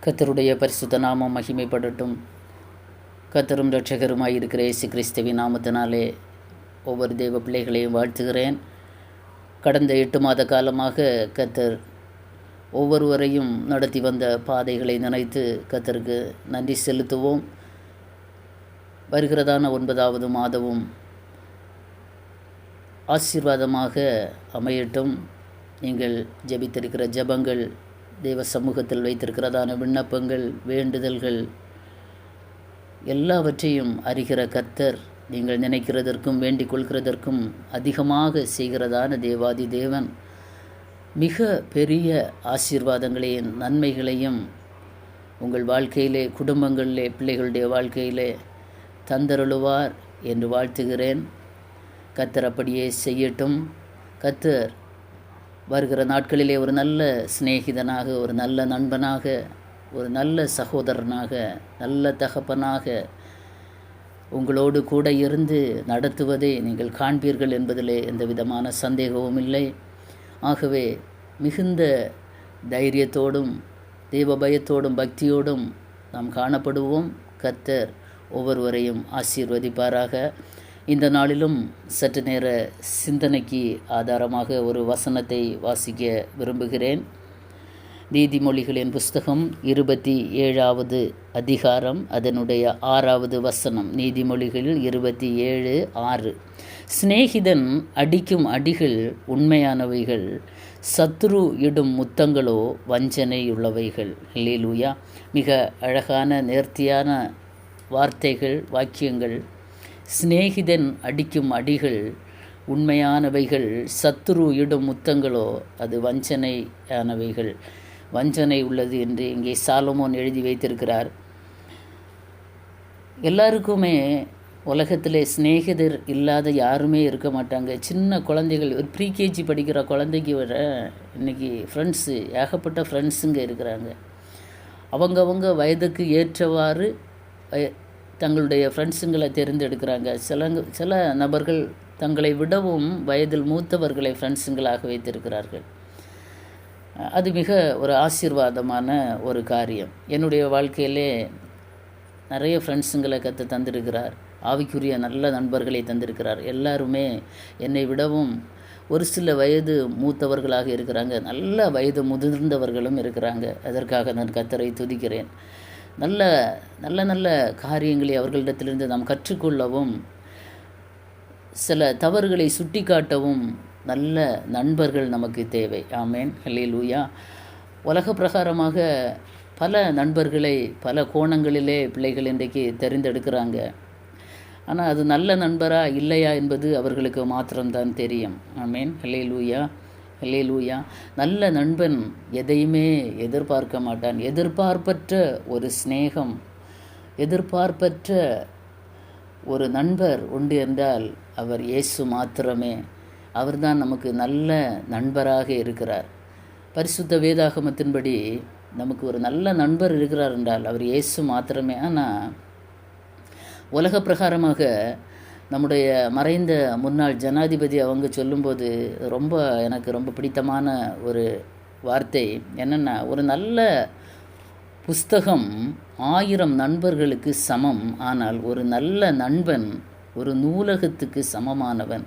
கர்த்தருடைய பரிசுத்த நாமம் மகிமைப்படட்டும். கர்த்தரும் இரட்சகருமாய் இருக்கிற இயேசு கிறிஸ்துவின் நாமத்தினாலே ஒவ்வொரு தேவ பிள்ளைகளையும் வாழ்த்துகிறேன். கடந்த 8 மாத காலமாக கர்த்தர் ஒவ்வொருவரையும் நடத்தி வந்த பாதைகளை நினைத்து கர்த்தருக்கு நன்றி செலுத்துவோம். வருகிறதான 9வது மாதமும் ஆசீர்வாதமாக அமையட்டும். நீங்கள் ஜெபித்திருக்கிற ஜெபங்கள், தேவ சமூகத்தில் வைத்திருக்கிறதான விண்ணப்பங்கள், வேண்டுதல்கள் எல்லாவற்றையும் அறிகிற கர்த்தர் நீங்கள் நினைக்கிறதற்கும் வேண்டிக் கொள்கிறதற்கும் அதிகமாக செய்கிறதான தேவாதி தேவன் மிக பெரிய ஆசீர்வாதங்களையும் நன்மைகளையும் உங்கள் வாழ்க்கையிலே, குடும்பங்களிலே, பிள்ளைகளுடைய வாழ்க்கையிலே தந்தருளுவார் என்று வாழ்த்துகிறேன். கர்த்தர் அப்படியே செய்யட்டும். கர்த்தர் வருகிற நாட்களிலே ஒரு நல்ல சிநேகிதனாக, ஒரு நல்ல நண்பனாக, ஒரு நல்ல சகோதரனாக, நல்ல தகப்பனாக உங்களோடு கூட இருந்து நடத்துவதை நீங்கள் காண்பீர்கள் என்பதிலே எந்த விதமான சந்தேகமும் இல்லை. ஆகவே மிகுந்த தைரியத்தோடும் தெய்வ பயத்தோடும் பக்தியோடும் நாம் காணப்படுவோம். கர்த்தர் ஒவ்வொருவரையும் ஆசீர்வதிப்பாராக. இந்த நாளிலும் சற்று நேர சிந்தனைக்கு ஆதாரமாக ஒரு வசனத்தை வாசிக்க விரும்புகிறேன். நீதிமொழிகளின் புஸ்தகம் 27வது அதிகாரம், அதனுடைய 6வது வசனம். நீதிமொழிகள் 27:6. சிநேகிதன் அடிக்கும் அடிகள் உண்மையானவைகள், சத்துரு இடும் முத்தங்களோ வஞ்சனையுள்ளவைகள். அல்லேலூயா. மிக அழகான நேர்த்தியான வார்த்தைகள், வாக்கியங்கள். சிநேகிதன் அடிக்கும் அடிகள் உண்மையானவைகள், சத்துரு இடும் முத்தங்களோ அது வஞ்சனையானவைகள். வஞ்சனை உள்ளது என்று இங்கே சாலமோன் எழுதி வைத்திருக்கிறார். எல்லாருக்குமே உலகத்திலே சிநேகிதர் இல்லாத யாருமே இருக்க மாட்டாங்க. சின்ன குழந்தைகள், ஒரு ப்ரீகேஜி படிக்கிற குழந்தைக்கு வர இன்றைக்கி ஃப்ரெண்ட்ஸு, ஏகப்பட்ட ஃப்ரெண்ட்ஸுங்க இருக்கிறாங்க. அவங்கவங்க வயதுக்கு ஏற்றவாறு தங்களுடைய ஃப்ரெண்ட்ஸுங்களை தேர்ந்தெடுக்கிறாங்க. சில நபர்கள் தங்களை விடவும் வயதில் மூத்தவர்களை ஃப்ரெண்ட்ஸுங்களாக வைத்திருக்கிறார்கள். அது மிக ஒரு ஆசீர்வாதமான ஒரு காரியம். என்னுடைய வாழ்க்கையிலே நிறைய ஃப்ரெண்ட்ஸுங்களை கற்று தந்திருக்கிறார். ஆவிக்குரிய நல்ல நண்பர்களை தந்திருக்கிறார். எல்லாருமே என்னை விடவும் ஒரு சில வயது மூத்தவர்களாக இருக்கிறாங்க. நல்ல வயது முதிர்ந்தவர்களும் இருக்கிறாங்க. அதற்காக நான் கர்த்தரை துதிக்கிறேன். நல்ல நல்ல நல்ல காரியங்களை அவர்களிடத்திலிருந்து நாம் கற்றுக்கொள்ளவும், சில தவறுகளை சுட்டி காட்டவும் நல்ல நண்பர்கள் நமக்கு தேவை. ஆமேன், அல்லேலூயா. உலக பிரகாரமாக பல நண்பர்களை பல கோணங்களிலே பிள்ளைகள் இன்றைக்கு தெரிந்தெடுக்கிறாங்க. ஆனால் அது நல்ல நண்பரா இல்லையா என்பது அவர்களுக்கு மாத்திரம்தான் தெரியும். ஆமேன், அல்லேலூயா, அல்லேலூயா. நல்ல நண்பன் எதையுமே எதிர்பார்க்க மாட்டான். எதிர்பார்ப்பற்ற ஒரு சிநேகம், எதிர்பார்ப்பற்ற ஒரு நண்பர் உண்டு என்றால் அவர் இயேசு மாத்திரமே. அவர்தான் நமக்கு நல்ல நண்பராக இருக்கிறார். பரிசுத்த வேதாகமத்தின்படி நமக்கு ஒரு நல்ல நண்பர் இருக்கிறார் என்றால் அவர் இயேசு மாத்திரமே. ஆனால் உலக பிரகாரமாக நம்முடைய மறைந்த முன்னாள் ஜனாதிபதி அவங்க சொல்லும்போது எனக்கு ரொம்ப பிடித்தமான ஒரு வார்த்தை என்னென்னா, ஒரு நல்ல புஸ்தகம் 1000 நண்பர்களுக்கு சமம், ஆனால் ஒரு நல்ல நண்பன் ஒரு நூலகத்துக்கு சமமானவன்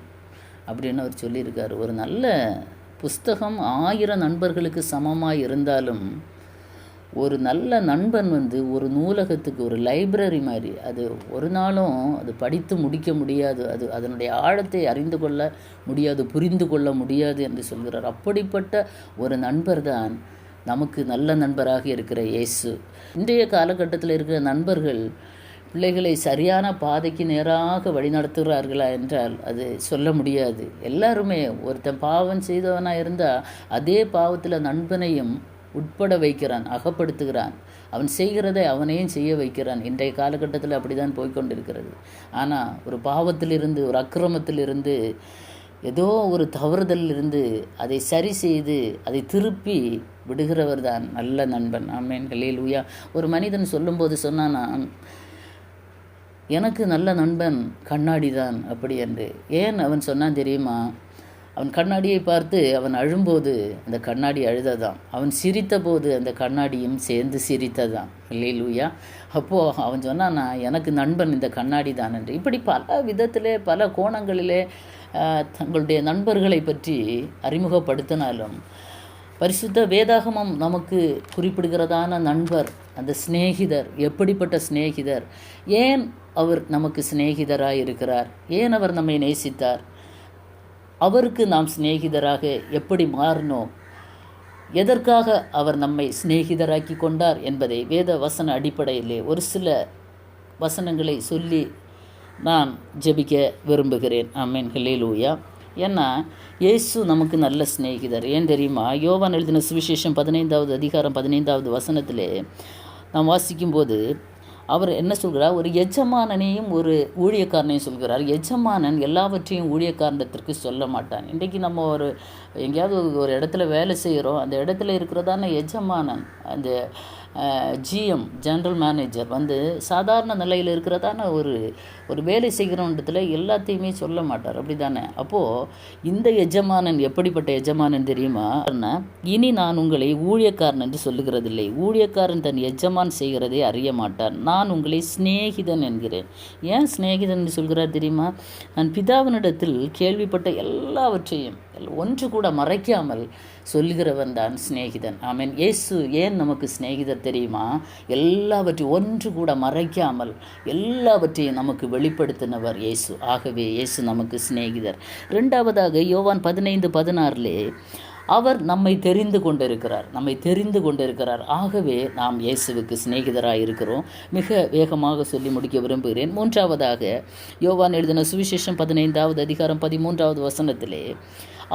அப்படின்னு அவர் சொல்லியிருக்கார். ஒரு நல்ல புஸ்தகம் 1000 நண்பர்களுக்கு சமமாக இருந்தாலும் ஒரு நல்ல நண்பன் ஒரு நூலகத்துக்கு, ஒரு லைப்ரரி மாதிரி. அது ஒரு நாளும் அது படித்து முடிக்க முடியாது. அதனுடைய ஆழத்தை அறிந்து கொள்ள முடியாது, புரிந்து கொள்ள முடியாது என்று சொல்கிறார். அப்படிப்பட்ட ஒரு நண்பர் தான் நமக்கு நல்ல நண்பராக இருக்கிற இயேசு. இன்றைய காலகட்டத்தில் இருக்கிற நண்பர்கள் பிள்ளைகளை சரியான பாதைக்கு நேராக வழிநடத்துகிறார்களா என்றால் அது சொல்ல முடியாது. எல்லாருமே ஒருத்தன் பாவம் செய்தவனாக இருந்தால் அதே பாவத்தில் நண்பனையும் உட்பட வைக்கிறான், அகப்படுத்துகிறான். அவன் செய்கிறதை அவனையும் செய்ய வைக்கிறான். இன்றைய காலகட்டத்தில் அப்படி தான் போய்கொண்டிருக்கிறது. ஆனால் ஒரு பாவத்திலிருந்து, ஒரு அக்கிரமத்திலிருந்து, ஏதோ ஒரு தவறுதலிலிருந்து அதை சரி செய்து அதை திருப்பி விடுகிறவர் தான் நல்ல நண்பன். ஆமேன், அல்லேலூயா. ஒரு மனிதன் சொல்லும்போது சொன்னானா, எனக்கு நல்ல நண்பன் கண்ணாடி தான் அப்படி என்று. ஏன் அவன் சொன்னான் தெரியுமா? அவன் கண்ணாடியை பார்த்து அவன் அழும்போது அந்த கண்ணாடி அழுததாம், அவன் சிரித்த போது அந்த கண்ணாடியும் சேர்ந்து சிரித்ததாம். அல்லேலூயா. அப்போது அவன் சொன்னான், நான் எனக்கு நண்பன் இந்த கண்ணாடி தான் என்று. இப்படி பல விதத்திலே பல கோணங்களிலே தங்களுடைய நண்பர்களை பற்றி அறிமுகப்படுத்தினாலும் பரிசுத்த வேதாகமம் நமக்கு குறிப்பிடுகிறதான நண்பர், அந்த சிநேகிதர், எப்படிப்பட்ட சிநேகிதர், ஏன் அவர் நமக்கு சிநேகிதராக இருக்கிறார், ஏன் அவர் நம்மை நேசித்தார், அவருக்கு நாம் சிநேகிதராக எப்படி மாறினோம், எதற்காக அவர் நம்மை சிநேகிதராக்கி கொண்டார் என்பதை வேத வசன அடிப்படையிலே ஒரு சில வசனங்களை சொல்லி நான் ஜெபிக்க விரும்புகிறேன். ஆமென். ஹல்லேலூயா. ஏன்னா இயேசு நமக்கு நல்ல சிநேகிதர். ஏன் தெரியுமா? யோவான் எழுதின சுவிசேஷம் 15வது அதிகாரம் 15வது வசனத்திலே நாம் வாசிக்கும்போது அவர் என்ன சொல்கிறார்? ஒரு எஜமானனையும் ஒரு ஊழியக்காரனையும் சொல்கிறார். எஜமானன் எல்லாவற்றையும் ஊழியக்காரனத்திற்கு சொல்ல மாட்டான். இன்றைக்கு நம்ம எங்கேயாவது ஒரு இடத்துல வேலை செய்கிறோம், அந்த இடத்துல இருக்கிறதான எஜமானன், அந்த ஜிஎம், ஜென்ரல் மேனேஜர் சாதாரண நிலையில் இருக்கிறதான ஒரு வேலை செய்கிறவன்றத்தில் எல்லாத்தையுமே சொல்ல மாட்டார். அப்படி தானே? அப்போது இந்த எஜமானன் எப்படிப்பட்ட எஜமானன் தெரியுமா? இனி நான் உங்களை ஊழியக்காரன் என்று சொல்லுகிறதில்லை, ஊழியக்காரன் தன் எஜமான் செய்கிறதை அறிய மாட்டான், நான் உங்களை சிநேகிதன் என்கிறேன். ஏன் சிநேகிதன் என்று சொல்கிறார் தெரியுமா? நான் பிதாவினிடத்தில் கேள்விப்பட்ட எல்லாவற்றையும் ஒன்று கூட மறைக்காமல் சொல்லுகிறவன் தான் சிநேகிதன். ஆமென். இயேசு ஏன் நமக்கு சிநேகிதர் தெரியுமா? எல்லாவற்றையும் ஒன்று கூட மறைக்காமல் எல்லாவற்றையும் நமக்கு வெளிப்படுத்தினவர் இயேசு. ஆகவே இயேசு நமக்கு சிநேகிதர். ரெண்டாவதாக யோவான் 15:16 அவர் நம்மை தெரிந்து கொண்டிருக்கிறார். ஆகவே நாம் இயேசுவுக்கு சிநேகிதராக இருக்கிறோம். மிக வேகமாக சொல்லி முடிக்க விரும்புகிறேன். மூன்றாவதாக யோவான் எழுதின சுவிசேஷம் 15வது அதிகாரம் 13வது வசனத்திலே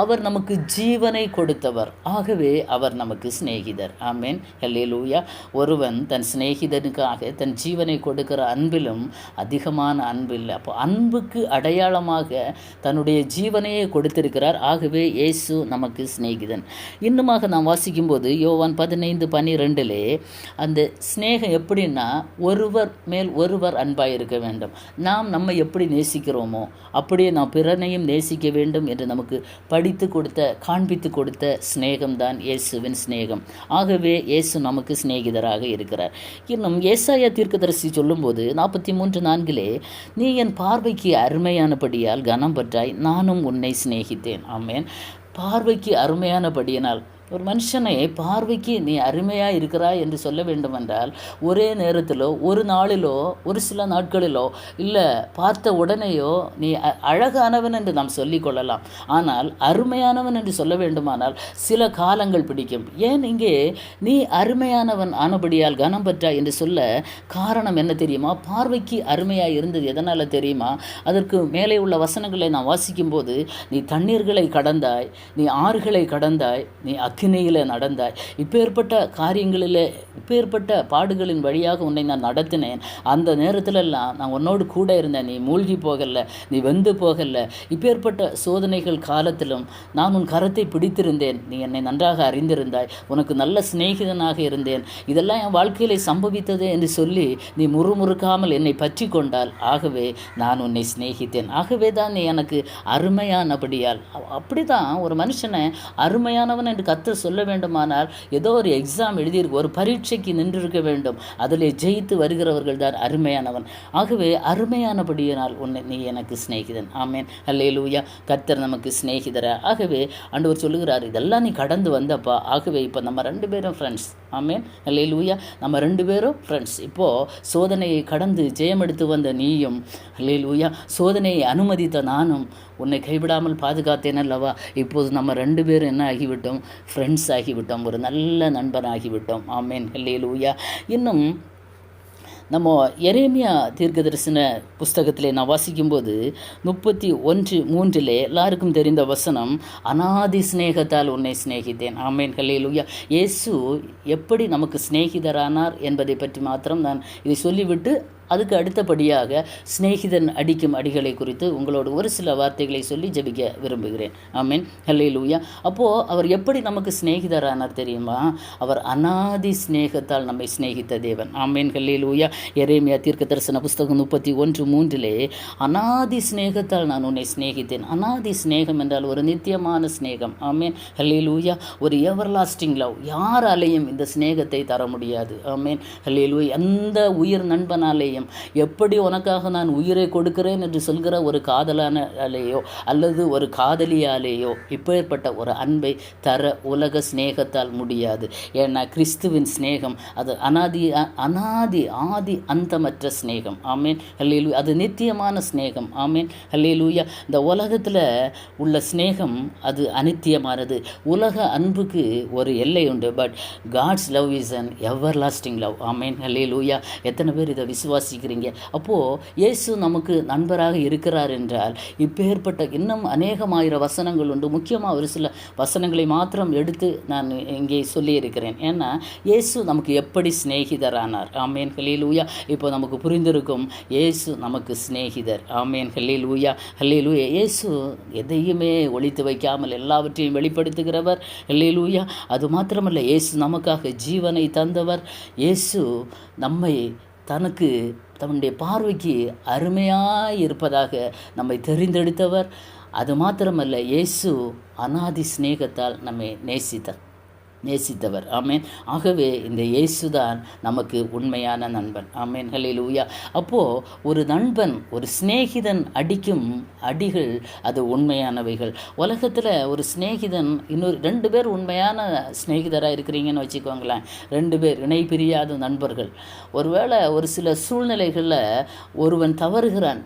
அவர் நமக்கு ஜீவனை கொடுத்தவர். ஆகவே அவர் நமக்கு சிநேகிதர். ஆமென். ஹல்லேலூயா. ஒருவன் தன் சிநேகிதனுக்காக தன் ஜீவனை கொடுக்கிற அன்பிலும் அதிகமான அன்பில்லை. அப்போ அன்புக்கு அடையாளமாக தன்னுடைய ஜீவனையே கொடுத்திருக்கிறார். ஆகவே இயேசு நமக்கு சிநேகிதன். இன்னுமாக நாம் வாசிக்கும்போது யோவான் 15:12 அந்த சிநேகம் எப்படின்னா, ஒருவர் மேல் ஒருவர் அன்பாக இருக்க வேண்டும். நாம் நம்மை எப்படி நேசிக்கிறோமோ அப்படியே நாம் பிறனையும் நேசிக்க வேண்டும் என்று நமக்கு காண்பித்து கொடுத்த சிநேகம்தான் இயேசுவின் சிநேகம். ஆகவே இயேசு நமக்கு சிநேகிதராக இருக்கிறார். இன்னும் ஏசாயா தீர்க்கதரிசி சொல்லும்போது 43:4 நீ என் பார்வைக்கு அருமையானபடியால் கனம் பெற்றாய், நானும் உன்னை சிநேகித்தேன். ஆமென். பார்வைக்கு அருமையானபடியினால் ஒரு மனுஷனை பார்வைக்கு நீ அருமையாக இருக்கிறாய் என்று சொல்ல வேண்டுமென்றால் ஒரே நேரத்திலோ ஒரு நாளிலோ ஒரு சில நாட்களிலோ இல்லை பார்த்த உடனேயோ நீ அழகானவன் என்று நாம் சொல்லிக்கொள்ளலாம். ஆனால் அருமையானவன் என்று சொல்ல வேண்டுமானால் சில காலங்கள் பிடிக்கும். ஏன் இங்கே நீ அருமையானவன் ஆனபடியால் கனம் பெற்றாய் என்று சொல்ல காரணம் என்ன தெரியுமா? பார்வைக்கு அருமையாக இருந்தது எதனால் தெரியுமா? அதற்கு மேலே உள்ள வசனங்களை நான் வாசிக்கும்போது நீ தண்ணீர்களை கடந்தாய், நீ ஆறுகளை கடந்தாய், நீ அக்கினியில் நடந்தாய், இப்பேற்பட்ட காரியங்களில் இப்பேற்பட்ட பாடுகளின் வழியாக உன்னை நான் நடத்தினேன். அந்த நேரத்திலெல்லாம் நான் உன்னோடு கூட இருந்தேன். நீ மூழ்கி போகலை, நீ வெந்து போகலை. இப்பேற்பட்ட சோதனைகள் காலத்திலும் நான் உன் கரத்தை பிடித்திருந்தேன். நீ என்னை நன்றாக அறிந்திருந்தாய், உனக்கு நல்ல சிநேகிதனாக இருந்தேன். இதெல்லாம் என் வாழ்க்கையில் சம்பவித்தது என்று சொல்லி நீ முறுமுறுக்காமல் என்னை பற்றி கொண்டால், ஆகவே நான் உன்னை சிநேகித்தேன். ஆகவே தான் நீ எனக்கு அருமையானபடியால். அப்படி தான் ஒரு மனுஷனை அருமையானவன் என்று கர்த்தர் சொல்ல வேண்டுமானால் ஏதோ ஒரு எக்ஸாம் எழுதியிருக்கு, ஒரு பரீட்சைக்கு நின்றிருக்க வேண்டும். அதில் ஜெயித்து வருகிறவர்கள் தான் அருமையானவன். ஆகவே அருமையானபடியினால் நீ எனக்கு சிநேகிதன். ஆமென். அல்லேலூயா. கர்த்தர் நமக்கு சிநேகிதரா. ஆகவே ஆண்டவர் சொல்லுகிறார், இதெல்லாம் நீ கடந்து வந்தப்பா. ஆகவே இப்போ நம்ம 2 பேரும் ஃப்ரெண்ட்ஸ். ஆமென். அல்லேலூயா. நம்ம 2 பேரும் ஃப்ரெண்ட்ஸ். இப்போது சோதனையை கடந்து ஜெயமெடுத்து வந்த நீயும், அல்லேலூயா, சோதனையை அனுமதித்த நானும் உன்னை கைவிடாமல் பாதுகாத்தேன் அல்லவா? இப்போது நம்ம 2 பேரும் என்ன ஆகிவிட்டோம்? ஃப்ரெண்ட்ஸ் ஆகிவிட்டோம். ஒரு நல்ல நண்பன் ஆகிவிட்டோம். ஆமென். அல்லேலூயா. இன்னும் நம்ம எரேமியா தீர்க்கதரிசன புஸ்தகத்திலே நான் வாசிக்கும்போது 31:3 எல்லாருக்கும் தெரிந்த வசனம், அநாதி சிநேகத்தால் உன்னை சிநேகித்தேன். ஆமென். ஹல்லேலூயா. இயேசு எப்படி நமக்கு சிநேகிதரானார் என்பதை பற்றி மாத்திரம் நான் இதை சொல்லிவிட்டு அதுக்கு அடுத்தபடியாக சிநேகிதன் அடிக்கும் அடிகளை குறித்து உங்களோடு ஒரு சில வார்த்தைகளை சொல்லி ஜெபிக்க விரும்புகிறேன். ஆமென், ஹல்லேலூயா. அப்போது அவர் எப்படி நமக்கு சிநேகிதரானார் தெரியுமா? அவர் அநாதி சிநேகத்தால் நம்மை சிநேகித்த தேவன். ஆமென், ஹல்லேலூயா. எரேமியா தீர்க்கதரிசன புஸ்தகம் 31:3 அநாதி சிநேகத்தால் நான் உன்னை சிநேகித்தேன். அநாதி சிநேகம் என்றால் ஒரு நித்தியமான சிநேகம். ஆமென், ஹல்லேலூயா. ஒரு எவர்லாஸ்டிங் லவ். யாராலேயும் இந்த சிநேகத்தை தர முடியாது. ஆமென், ஹல்லேலூயா. எந்த உயிர் நண்பனாலேயும் எப்படி உனக்காக நான் உயிரை கொடுக்கிறேன் என்று சொல்கிற ஒரு காதலானாலேயோ அல்லது ஒரு காதலியாலேயோ இப்பேற்பட்ட ஒரு அன்பை தர உலக சிநேகத்தால் முடியாது. ஏன்னா கிறிஸ்துவின் சிநேகம் அது அநாதி ஆதி அந்தமற்ற சிநேகம். ஆமேன், ஹல்லேலூயா. அது நித்தியமான சிநேகம். ஆமேன், ஹல்லேலூயா. இந்த உலகத்தில் உள்ள சிநேகம் அது அநித்தியமானது. உலக அன்புக்கு ஒரு எல்லை உண்டு. But God's love is an everlasting love. Amen, hallelujah. எத்தனை பேர் இதை விசுவாசிக்கிறீங்க? அப்போது இயேசு நமக்கு நண்பராக இருக்கிறார் என்றால் இப்பேற்பட்ட இன்னும் அநேகமாயிரம் வசனங்கள் உண்டு. முக்கியமாக ஒரு சில வசனங்களை மாத்திரம் எடுத்து நான் இங்கே சொல்லியிருக்கிறேன். ஏன்னா இயேசு நமக்கு எப்படி சிநேகிதரானார். ஆமேன், ஹல்லேலூயா. இப்போ நமக்கு புரிந்திருக்கும், இயேசு நமக்கு சிநேகிதர். ஆமேன், ஹல்லேலூயா, ஹல்லேலூயா. இயேசு எதையுமே ஒளித்து வைக்காமல் எல்லாவற்றையும் வெளிப்படுத்துகிறவர். ஹல்லேலூயா. அது மாத்திரமல்ல, இயேசு நமக்காக ஜீவனை தந்தவர். இயேசு நம்மை தன்னுடைய பார்வைக்கு அருமையாய் இருப்பதாக நம்மை தெரிந்தெடுத்தவர். அது மாத்திரமல்ல, இயேசு அநாதி சிநேகத்தால் நம்மை நேசித்தவர். ஆமேன். ஆகவே இந்த இயேசுதான் நமக்கு உண்மையான நண்பன். ஆமேன், ஹல்லேலூயா. அப்போது ஒரு நண்பன், ஒரு சிநேகிதன் அடிக்கும் அடிகள் அது உண்மையானவைகள். உலகத்தில் ஒரு சிநேகிதன் இன்னொரு 2 பேர் உண்மையான சிநேகிதராக இருக்கிறீங்கன்னு வச்சுக்கோங்களேன். 2 பேர் இணை பிரியாத நண்பர்கள். ஒருவேளை ஒரு சில சூழ்நிலைகளில் ஒருவன்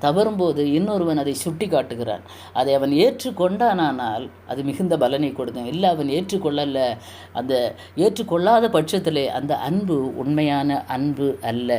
தவறும்போது இன்னொருவன் அதை சுட்டி காட்டுகிறான். அதை அவன் ஏற்றுக்கொண்டானால் அது மிகுந்த பலனை கொடுக்கும். இல்லை அவன் ஏற்றுக்கொள்ளலை, அந்த ஏற்றுக்கொள்ளாத பட்சத்திலே அந்த அன்பு உண்மையான அன்பு அல்ல.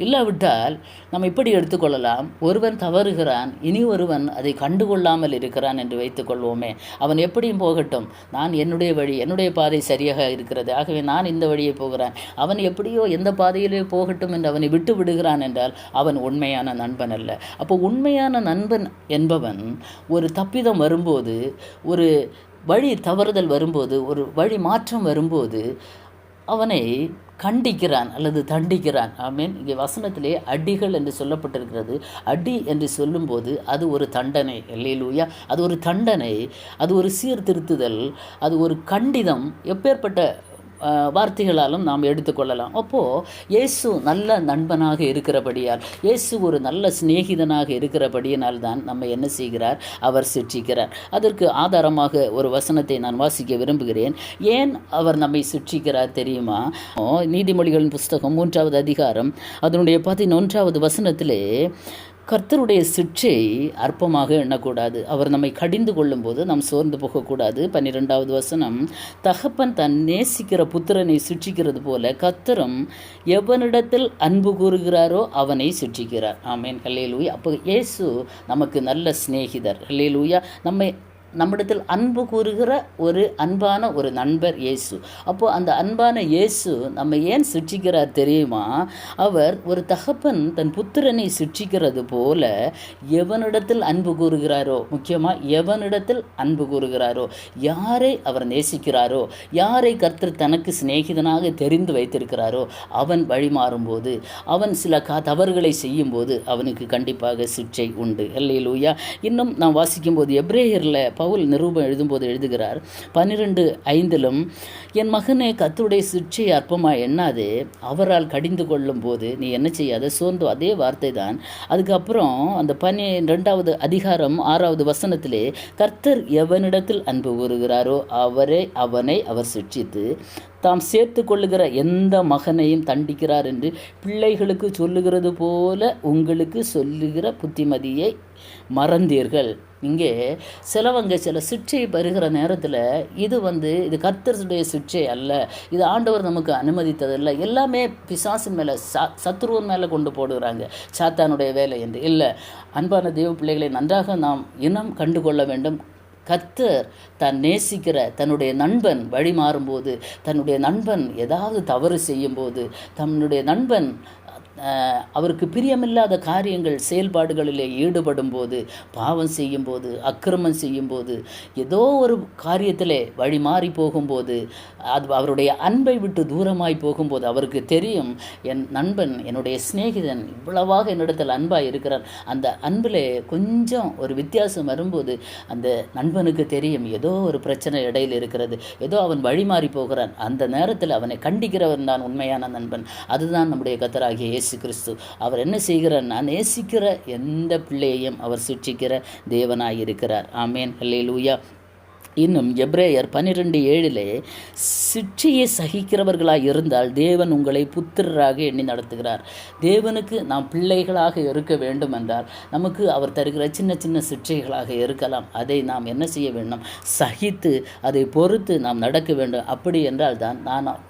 இல்லாவிட்டால் நம்ம இப்படி எடுத்துக்கொள்ளலாம், ஒருவன் தவறுகிறான், இனி ஒருவன் அதை கண்டுகொள்ளாமல் இருக்கிறான் என்று வைத்துக்கொள்வோமே. அவன் எப்படியும் போகட்டும், நான் என்னுடைய வழி, என்னுடைய பாதை சரியாக இருக்கிறது, ஆகவே நான் இந்த வழியை போகிறேன், அவன் எப்படியோ எந்த பாதையிலே போகட்டும் என்று அவனை விட்டு விடுகிறான் என்றால் அவன் உண்மையான நண்பன் அல்ல. அப்போ உண்மையான நண்பன் என்பவன் ஒரு தப்பிதம் வரும்போது, ஒரு வழி தவறுதல் வரும்போது, ஒரு வழி மாற்றம் வரும்போது அவனை கண்டிக்கிறான் அல்லது தண்டிக்கிறான். ஆமீன். இங்கே வசனத்திலே அடிகள் என்று சொல்லப்பட்டிருக்கிறது. அடி என்று சொல்லும்போது அது ஒரு தண்டனை. அல்லேலூயா. அது ஒரு தண்டனை, அது ஒரு சீர்திருத்துதல், அது ஒரு கண்டிதம். எப்பேற்பட்ட வார்த்தைகளாலும் நாம் எடுத்துக்கொள்ளலாம். அப்போது இயேசு நல்ல நண்பனாக இருக்கிறபடியால், இயேசு ஒரு நல்ல சிநேகிதனாக இருக்கிறபடியினால் தான் நம்ம என்ன செய்கிறார்? அவர் சிட்சிக்கிறார். அதற்கு ஆதாரமாக ஒரு வசனத்தை நான் வாசிக்க விரும்புகிறேன். ஏன் அவர் நம்மை சிட்சிக்கிறார் தெரியுமா? நீதிமொழிகளின் புஸ்தகம் 3வது அதிகாரம் அதனுடைய 11வது வசனத்திலே, கர்த்தருடைய சிட்சை அற்பமாக எண்ணக்கூடாது. அவர் நம்மை கடிந்து கொள்ளும்போது நாம் சோர்ந்து போகக்கூடாது. 12வது வசனம், தகப்பன் தன் நேசிக்கிற புத்திரனை சிட்சிக்கிறது போல கர்த்தரும் எவனிடத்தில் அன்பு கூறுகிறாரோ அவனை சிட்சிக்கிறார். ஆமேன், ஹல்லேலூயா. அப்போ இயேசு நமக்கு நல்ல சிநேகிதர். ஹல்லேலூயா. நம்மிடத்தில் அன்பு கூறுகிற ஒரு அன்பான ஒரு நண்பர் இயேசு. அப்போது அந்த அன்பான இயேசு நம்ம ஏன் சிட்சிக்கிறார் தெரியுமா? அவர் ஒரு தகப்பன் தன் புத்திரனை சிட்சிக்கிறது போல எவனிடத்தில் அன்பு கூறுகிறாரோ, முக்கியமாக எவனிடத்தில் அன்பு கூறுகிறாரோ, யாரை அவர் நேசிக்கிறாரோ, யாரை கர்த்தர் தனக்கு சிநேகிதனாக தெரிந்து வைத்திருக்கிறாரோ அவன் வழி மாறும்போது, அவன் சில தவறுகளை செய்யும்போது அவனுக்கு கண்டிப்பாக சிட்சை உண்டு. அல்லேலூயா. இன்னும் நாம் வாசிக்கும்போது எபிரேயரில் பவுல் நிரூபம் எழுதும்போது எழுதுகிறார் 12:5, என் மகனே கர்த்தருடைய சிட்சை அற்பமாய் எண்ணாதே, அவரால் கடிந்து கொள்ளும் போது நீ என்ன செய்யாத சோர்ந்து. அதே வார்த்தை தான். அதுக்கப்புறம் அந்த 12வது அதிகாரம் 6வது வசனத்திலே, கர்த்தர் எவனிடத்தில் அன்பு கூறுகிறாரோ அவனை அவர் சிட்சித்து தாம் சேர்த்து கொள்ளுகிற எந்த மகனையும் தண்டிக்கிறார் என்று பிள்ளைகளுக்கு சொல்லுகிறது போல உங்களுக்கு சொல்லுகிற புத்திமதியை மறந்தீர்கள். இங்கே சில சிட்சை பெறுகிற நேரத்தில் இது கர்த்தருடைய சிட்சை அல்ல, இது ஆண்டவர் நமக்கு அனுமதித்ததில்லை, எல்லாமே பிசாசின் மேலே சத்துருவன் மேலே கொண்டு போடுகிறாங்க, சாத்தானுடைய வேலை என்று இல்லை. அன்பான தேவ பிள்ளைகளை நன்றாக நாம் இனம் கண்டுகொள்ள வேண்டும். கர்த்தர் தான் நேசிக்கிற தன்னுடைய நண்பன் வழி மாறும்போது, தன்னுடைய நண்பன் ஏதாவது தவறு செய்யும்போது, தன்னுடைய நண்பன் அவருக்கு பிரியமில்லாத காரியங்கள் செயல்பாடுகளிலே ஈடுபடும் போது, பாவம் செய்யும்போது, அக்கிரமம் செய்யும்போது, ஏதோ ஒரு காரியத்திலே வழி மாறி போகும்போது, அது அவருடைய அன்பை விட்டு தூரமாய் போகும்போது அவருக்கு தெரியும், என் நண்பன், என்னுடைய சிநேகிதன் இவ்வளவாக என்னிடத்தில் அன்பாக இருக்கிறான். அந்த அன்பிலே கொஞ்சம் ஒரு வித்தியாசம் வரும்போது அந்த நண்பனுக்கு தெரியும், ஏதோ ஒரு பிரச்சனை இடையில் இருக்கிறது, ஏதோ அவன் வழி மாறி போகிறான். அந்த நேரத்தில் அவனை கண்டிக்கிறவன் தான் உண்மையான நண்பன். அதுதான் நம்முடைய கர்த்தராகிய இயேசு கிறிஸ்து. அவர் என்ன செய்கிறார்னா, நேசிக்கிற எந்த பிள்ளையையும் அவர் சிட்சிக்கிற தேவனாயிருக்கிறார். ஆமேன், அல்லேலூயா. இன்னும் எபிரேயர் 12:7 சிட்சையை சகிக்கிறவர்களாக இருந்தால் தேவன் உங்களை புத்திரராக எண்ணி நடத்துகிறார். தேவனுக்கு நாம் பிள்ளைகளாக இருக்க வேண்டும் என்றால் நமக்கு அவர் தருகிற சின்ன சின்ன சிட்சைகளாக இருக்கலாம். அதை நாம் என்ன செய்ய வேண்டும்? சகித்து அதை பொறுத்து நாம் நடக்க வேண்டும். அப்படி என்றால் தான்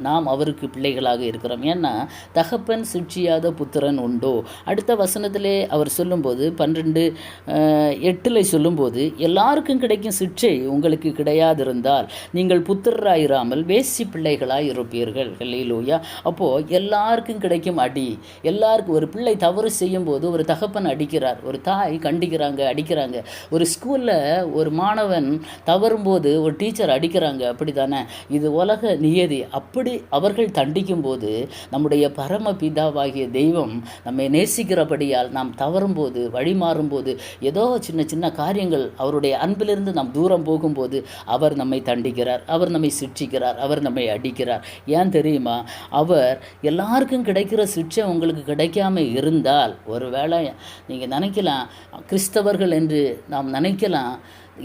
நாம் அவருக்கு பிள்ளைகளாக இருக்கிறோம். ஏன்னா தகப்பன் சிட்சியாத புத்திரன் உண்டோ? அடுத்த வசனத்திலே அவர் சொல்லும்போது 12:8 சொல்லும்போது, எல்லாருக்கும் கிடைக்கும் சிட்சை உங்களுக்கு கிடையாதிருந்தால் நீங்கள் புத்திரராயிராமல் வேசி பிள்ளைகளாய் இருப்பீர்கள். அல்லேலூயா. அப்போது எல்லாருக்கும் கிடைக்கும் அடி, எல்லாருக்கும் ஒரு பிள்ளை தவறு செய்யும் போது ஒரு தகப்பன் அடிக்கிறார், ஒரு தாய் கண்டிக்கிறாங்க, அடிக்கிறாங்க. ஒரு ஸ்கூலில் ஒரு மாணவன் தவறும்போது ஒரு டீச்சர் அடிக்கிறாங்க. அப்படி தானே? இது உலக நியதி. அப்படி அவர்கள் தண்டிக்கும் போது நம்முடைய பரம பிதாவாகிய தெய்வம் நம்மை நேசிக்கிறபடியால் நாம் தவறும்போது, வழி மாறும்போது, ஏதோ சின்ன சின்ன காரியங்கள் அவருடைய அன்பிலிருந்து நாம் தூரம் போகும்போது அவர் நம்மை தண்டிக்கிறார், அவர் நம்மை சிட்சிக்கிறார், அவர் நம்மை அடிக்கிறார். ஏன் தெரியுமா? அவர் எல்லாருக்கும் கிடைக்கிற சிட்சை உங்களுக்கு கிடைக்காம இருந்தால், ஒருவேளை நீங்கள் நினைக்கலாம், கிறிஸ்தவர்கள் என்று நாம் நினைக்கலாம்,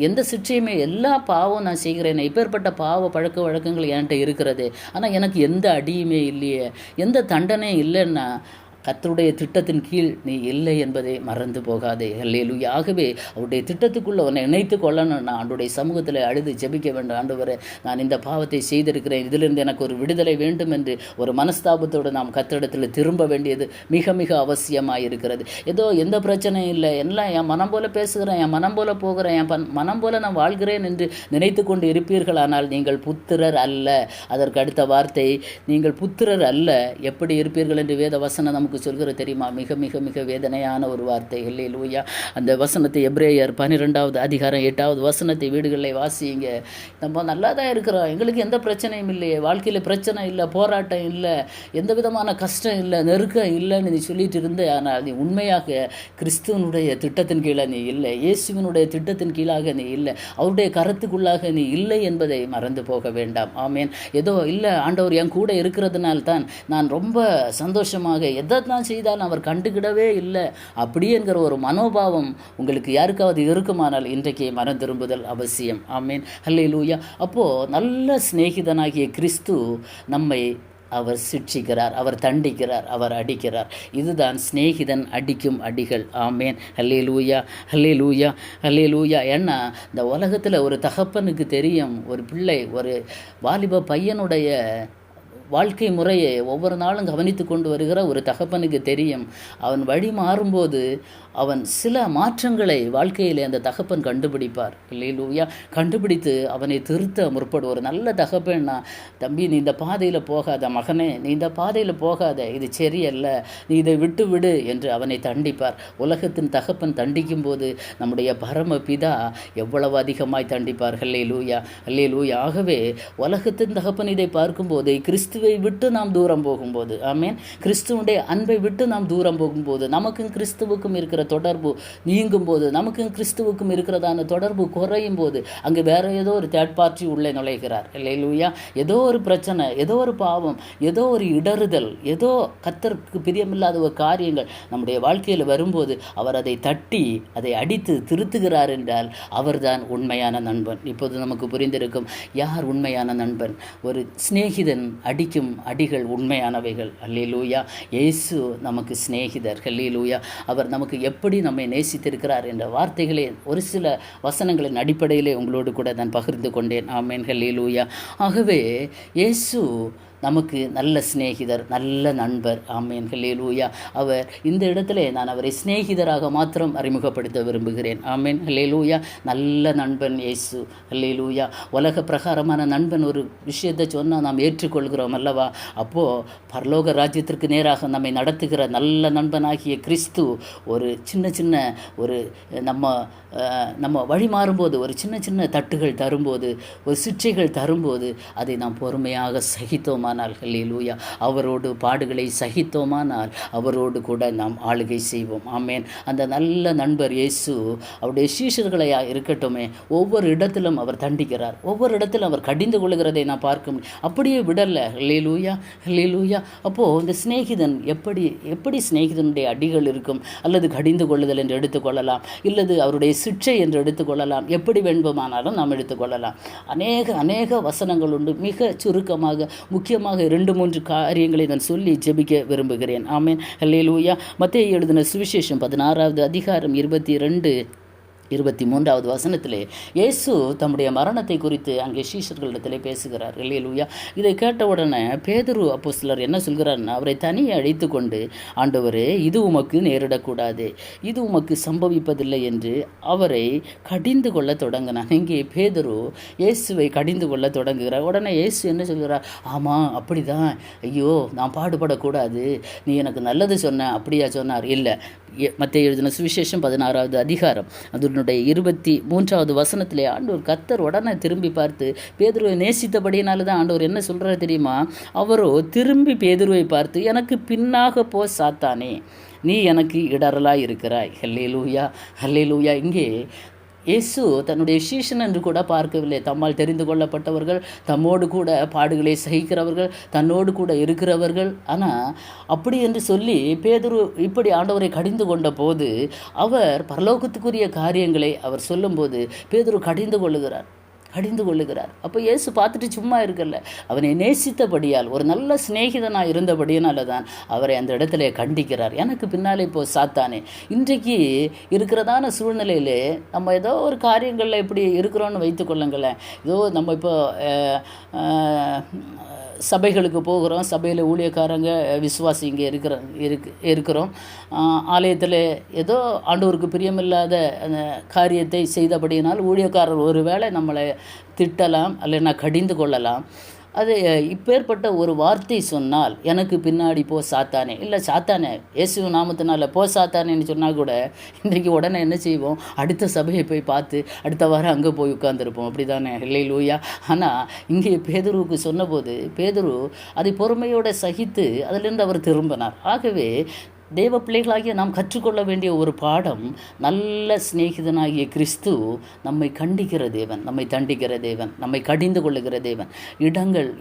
எந்த சிற்றையுமே, எல்லா பாவம் நான் செய்கிறேன், இப்பேற்பட்ட பாவ பழக்க வழக்கங்கள் என்கிட்ட இருக்கிறது, ஆனால் எனக்கு எந்த அடியுமே இல்லையே, எந்த தண்டனையும் இல்லைன்னா கர்த்தருடைய திட்டத்தின் கீழ் நீ இல்லை என்பதை மறந்து போகாதே. அல்லேலூயா. ஆகவே அவருடைய திட்டத்துக்குள்ளே உன்னை இணைத்து கொள்ளணும். நான் ஆண்டவருடைய சமூகத்தில் அழுது ஜெபிக்க வேண்டும். ஆண்டவரே, நான் இந்த பாவத்தை செய்திருக்கிறேன், இதிலிருந்து எனக்கு ஒரு விடுதலை வேண்டும் என்று ஒரு மனஸ்தாபத்தோடு நாம் கர்த்தரிடத்தில் திரும்ப வேண்டியது மிக மிக அவசியமாக இருக்கிறது. ஏதோ எந்த பிரச்சனையும் இல்லை, எல்லாம் என் மனம் போல பேசுகிறேன், என் மனம் போல போகிறேன், என் மனம் போல நான் வாழ்கிறேன் என்று நினைத்து கொண்டு இருப்பீர்கள். ஆனால் நீங்கள் புத்திரர் அல்ல. அதற்கு அடுத்த வார்த்தை, நீங்கள் புத்திரர் அல்ல. எப்படி இருப்பீர்கள் என்று வேத வசனம் நமக்கு சொல்கிற தெரியுமா? மிக மிக மிக வேதனையான ஒரு வார்த்தை. அல்லேலூயா. அந்த வசனத்தை எபிரேயர் 12:8 வசனத்தை வீடுகளில் வாசிங்க. நம்ம நல்லா தான் இருக்கிறோம், எங்களுக்கு எந்த பிரச்சனையும் இல்லையே, வாழ்க்கையில் பிரச்சனை இல்லை, போராட்டம் இல்லை, எந்த விதமான கஷ்டம் இல்லை, நெருக்கம் இல்லைன்னு நீ சொல்லிட்டு இருந்த. ஆனால் நீ உண்மையாக கிறிஸ்துவனுடைய திட்டத்தின் கீழே நீ இல்லை, இயேசுவினுடைய திட்டத்தின் கீழாக நீ இல்லை, அவருடைய கருத்துக்குள்ளாக நீ இல்லை என்பதை மறந்து போக வேண்டாம். ஆமேன். ஏதோ இல்லை, ஆண்டவர் என் கூட இருக்கிறதுனால்தான் நான் ரொம்ப சந்தோஷமாக எதை நான் செய்தால் அவர் கண்டுக்கிடவே இல்லை அப்படி என்கிற ஒரு மனோபாவம் உங்களுக்கு யாருக்காவது இருக்குமானால் இன்றைக்கு மனம் திரும்புதல் அவசியம். ஆமீன். அல்லேலூயா. அப்போது நல்ல சிநேகிதனாகிய கிறிஸ்து நம்மை அவர் சிட்சிக்கிறார், அவர் தண்டிக்கிறார், அவர் அடிக்கிறார். இதுதான் சிநேகிதன் அடிக்கும் அடிகள். ஆமேன். அல்லேலூயா, அல்லேலூயா, அல்லேலூயா. ஏன்னா இந்த உலகத்தில் ஒரு தகப்பனுக்கு தெரியும், ஒரு பிள்ளை, ஒரு வாலிப பையனுடைய வாழ்க்கை முறையை ஒவ்வொரு நாளும் கவனித்து கொண்டு வருகிற ஒரு தகப்பனுக்கு தெரியும், அவன் வழி மாறும்போது அவன் சில மாற்றங்களை வாழ்க்கையில் அந்த தகப்பன் கண்டுபிடிப்பார். அல்லேலூயா. கண்டுபிடித்து அவனை திருத்த முற்படும். ஒரு நல்ல தகப்பன்னா, தம்பி நீ இந்த பாதையில் போகாத, மகனே நீ இந்த பாதையில் போகாத, இது சரியல்ல, நீ இதை விட்டு விடு என்று அவனை தண்டிப்பார். உலகத்தின் தகப்பன் தண்டிக்கும் போது நம்முடைய பரம பிதா எவ்வளவு அதிகமாய் தண்டிப்பார். அல்லேலூயா, அல்லேலூயா. ஆகவே உலகத்தின் தகப்பன் இதை பார்க்கும்போது, கிறிஸ்துவை விட்டு நாம் தூரம் போகும்போது, ஆமேன், கிறிஸ்துவனுடைய அன்பை விட்டு நாம் தூரம் போகும்போது, நமக்கும் கிறிஸ்துவுக்கும் இருக்கிற தொடர்பு நீங்கும் போது, நமக்கும் கிறிஸ்துவுக்கும் இருக்கிறதான தொடர்பு குறையும் போது, அங்கே வேற ஏதோ ஒரு தேர்ட் பார்ட்டி உள்ளே நுழைகிறார். அல்லேலூயா. ஏதோ ஒரு பிரச்சனை, ஏதோ ஒரு பாவம், ஏதோ ஒரு இடறுதல், ஏதோ கர்த்தருக்கு பிரியமில்லாத ஒரு காரியங்கள் நம்முடைய வாழ்க்கையில் வரும்போது அவர் அதை தட்டி, அதை அடித்து திருத்துகிறார் என்றால் அவர்தான் உண்மையான நண்பன். இப்போது நமக்கு புரிந்திருக்கும் யார் உண்மையான நண்பன். ஒரு சிநேகிதன் அடிக்கும் அடிகள் உண்மையானவைகள். அல்லேலூயா. இயேசு நமக்கு சிநேகிதர். அல்லேலூயா. அவர் நமக்கு எப்படி நம்மை நேசித்திருக்கிறார் என்ற வார்த்தைகளே ஒரு சில வசனங்களின் அடிப்படையிலே உங்களோடு கூட நான் பகிர்ந்து கொண்டேன். ஆமென். அல்லேலூயா. ஆகவே இயேசு நமக்கு நல்ல சிநேகிதர், நல்ல நண்பர். ஆமேன், ஹல்லேலூயா. அவர் இந்த இடத்துல நான் அவரை சிநேகிதராக மாத்திரம் அறிமுகப்படுத்த விரும்புகிறேன். ஆமேன், ஹல்லேலூயா. நல்ல நண்பன் இயேசு, ஹல்லேலூயா. உலக பிரகாரமான நண்பன் ஒரு விஷயத்தை சொன்னால் நாம் ஏற்றுக்கொள்கிறோம் அல்லவா? அப்போது பரலோக ராஜ்யத்திற்கு நேராக நம்மை நடத்துகிற நல்ல நண்பனாகிய கிறிஸ்து ஒரு சின்ன ஒரு நம்ம வழி மாறும்போது, ஒரு சின்ன தட்டுகள் தரும்போது, ஒரு சிற்றைகள் தரும்போது அதை நாம் பொறுமையாக சகித்தோமானால், ஹல்லேலூயா, அவரோடு பாடுகளை சகித்தோமானால் அவரோடு கூட நாம் ஆளுகை செய்வோம். ஆமேன். அந்த நல்ல நண்பர் இயேசு அவருடைய சீஷர்களையா இருக்கட்டுமே, ஒவ்வொரு இடத்திலும் அவர் தண்டிக்கிறார், ஒவ்வொரு இடத்திலும் அவர் கடிந்து கொள்கிறதை நான் பார்க்க முடியும். அப்படியே விடலை. ஹல்லேலூயா, ஹல்லேலூயா. அப்போது இந்த சிநேகிதன் எப்படி சிநேகிதனுடைய அடிகள் இருக்கும், அல்லது கடிந்து கொள்ளுதல் என்று எடுத்துக்கொள்ளலாம், இல்லது அவருடைய சிற்றை என்று எடுத்துக்கொள்ளலாம், எப்படி வேண்டுமானாலும் நாம் எடுத்துக்கொள்ளலாம். அநேக வசனங்கள் உண்டு. மிக சுருக்கமாக முக்கியமாக 2-3 காரியங்களை நான் சொல்லி ஜெபிக்க விரும்புகிறேன். ஆமேன், ஹல்லேலூயா. மத்தேயு எழுதின சுவிசேஷம் 16வது அதிகாரம் 23வது வசனத்திலே இயேசு தம்முடைய மரணத்தை குறித்து அங்கே சீஷர்களிடத்திலே பேசுகிறார். ஹல்லேலூயா. இதை கேட்டவுடனே பேதுரு அப்போஸ்தலர் என்ன சொல்கிறார்னா, அவரை தனியே அழைத்து கொண்டு, ஆண்டவரே, இது உமக்கு நேரிடக்கூடாது, இது உமக்கு சம்பவிப்பதில்லை என்று அவரை கடிந்து கொள்ள தொடங்கினான். இங்கே பேதுரு இயேசுவை கடிந்து கொள்ள தொடங்குகிறார். உடனே இயேசு என்ன சொல்கிறார்? ஆமாம், அப்படிதான், ஐயோ, நான் பாடுபடக்கூடாது, நீ எனக்கு நல்லது சொன்ன, அப்படியா சொன்னார்? இல்லை. மத்தேயு எழுதின சுவிசேஷம் 16வது அதிகாரம் அதனுடைய 23வது வசனத்திலே ஆண்டவர் கர்த்தர் உடனே திரும்பி பார்த்து, பேதுருவை நேசித்தபடியினால தான் ஆண்டவர் என்ன சொல்கிறார் தெரியுமா? அவரோ திரும்பி பேதுருவை பார்த்து, எனக்கு பின்னாக போ சாத்தானே, நீ எனக்கு இடரலாய் இருக்கிறாய். ஹல்லேலூயா, ஹல்லேலூயா. இங்கே இயேசு தன்னுடைய சீஷன் என்று கூட பார்க்கவில்லை. தம்மால் தெரிந்து கொள்ளப்பட்டவர்கள், தம்மோடு கூட பாடுகளை சகிக்கிறவர்கள், தன்னோடு கூட இருக்கிறவர்கள். ஆனால் அப்படி என்று சொல்லி பேதுரு இப்படி ஆண்டவரை கடிந்து கொண்ட போது, அவர் பரலோகத்துக்குரிய காரியங்களை அவர் சொல்லும்போது பேதுரு கடிந்து கொள்ளுகிறார். அப்போ இயேசு பார்த்துட்டு சும்மா இருக்கல, அவனை நேசித்தபடியால், ஒரு நல்ல சிநேகிதனாக இருந்தபடியினால தான் அவரை அந்த இடத்துல கண்டிக்கிறார். எனக்கு பின்னாலே இப்போ சாத்தானே. இன்றைக்கு இருக்கிறதான சூழ்நிலையிலே நம்ம ஏதோ ஒரு காரியங்களில் இப்படி இருக்கிறோன்னு வைத்துக்கொள்ளுங்களேன். ஏதோ நம்ம இப்போ சபைகளுக்கு போகிறோம், சபையில் ஊழியக்காரங்க விசுவாசி இங்கே இருக்கிறோம், ஆலயத்தில் ஏதோ ஆண்டவருக்கு பிரியமில்லாத அந்த காரியத்தை செய்தபடியினால் ஊழியக்காரர் ஒருவேளை நம்மளை திட்டலாம், அல்லைன்னா கடிந்து கொள்ளலாம். அது இப்பேற்பட்ட ஒரு வார்த்தை சொன்னால், எனக்கு பின்னாடி போ சாத்தானே, இல்லை சாத்தானே, இயேசு நாமத்தினால போ சாத்தானேன்னு சொன்னால் கூட இன்றைக்கு உடனே என்ன செய்வோம்? அடுத்த சபையை போய் பார்த்து அடுத்த வாரம் அங்கே போய் உட்கார்ந்துருப்போம். அப்படி தானே? ஹல்லேலூயா. ஆனால் இங்கே பேதுருவுக்கு சொன்னபோது பேதுரு அதை பொறுமையோடு சகித்து அதிலிருந்து அவர் திரும்பினார். ஆகவே தேவ பிள்ளைகளாகிய நாம் கற்றுக்கொள்ள வேண்டிய ஒரு பாடம், நல்ல சிநேகிதனாகிய கிறிஸ்து நம்மை கண்டிக்கிற தேவன், நம்மை தண்டிக்கிற தேவன், நம்மை கடிந்து கொள்ளுகிற தேவன்.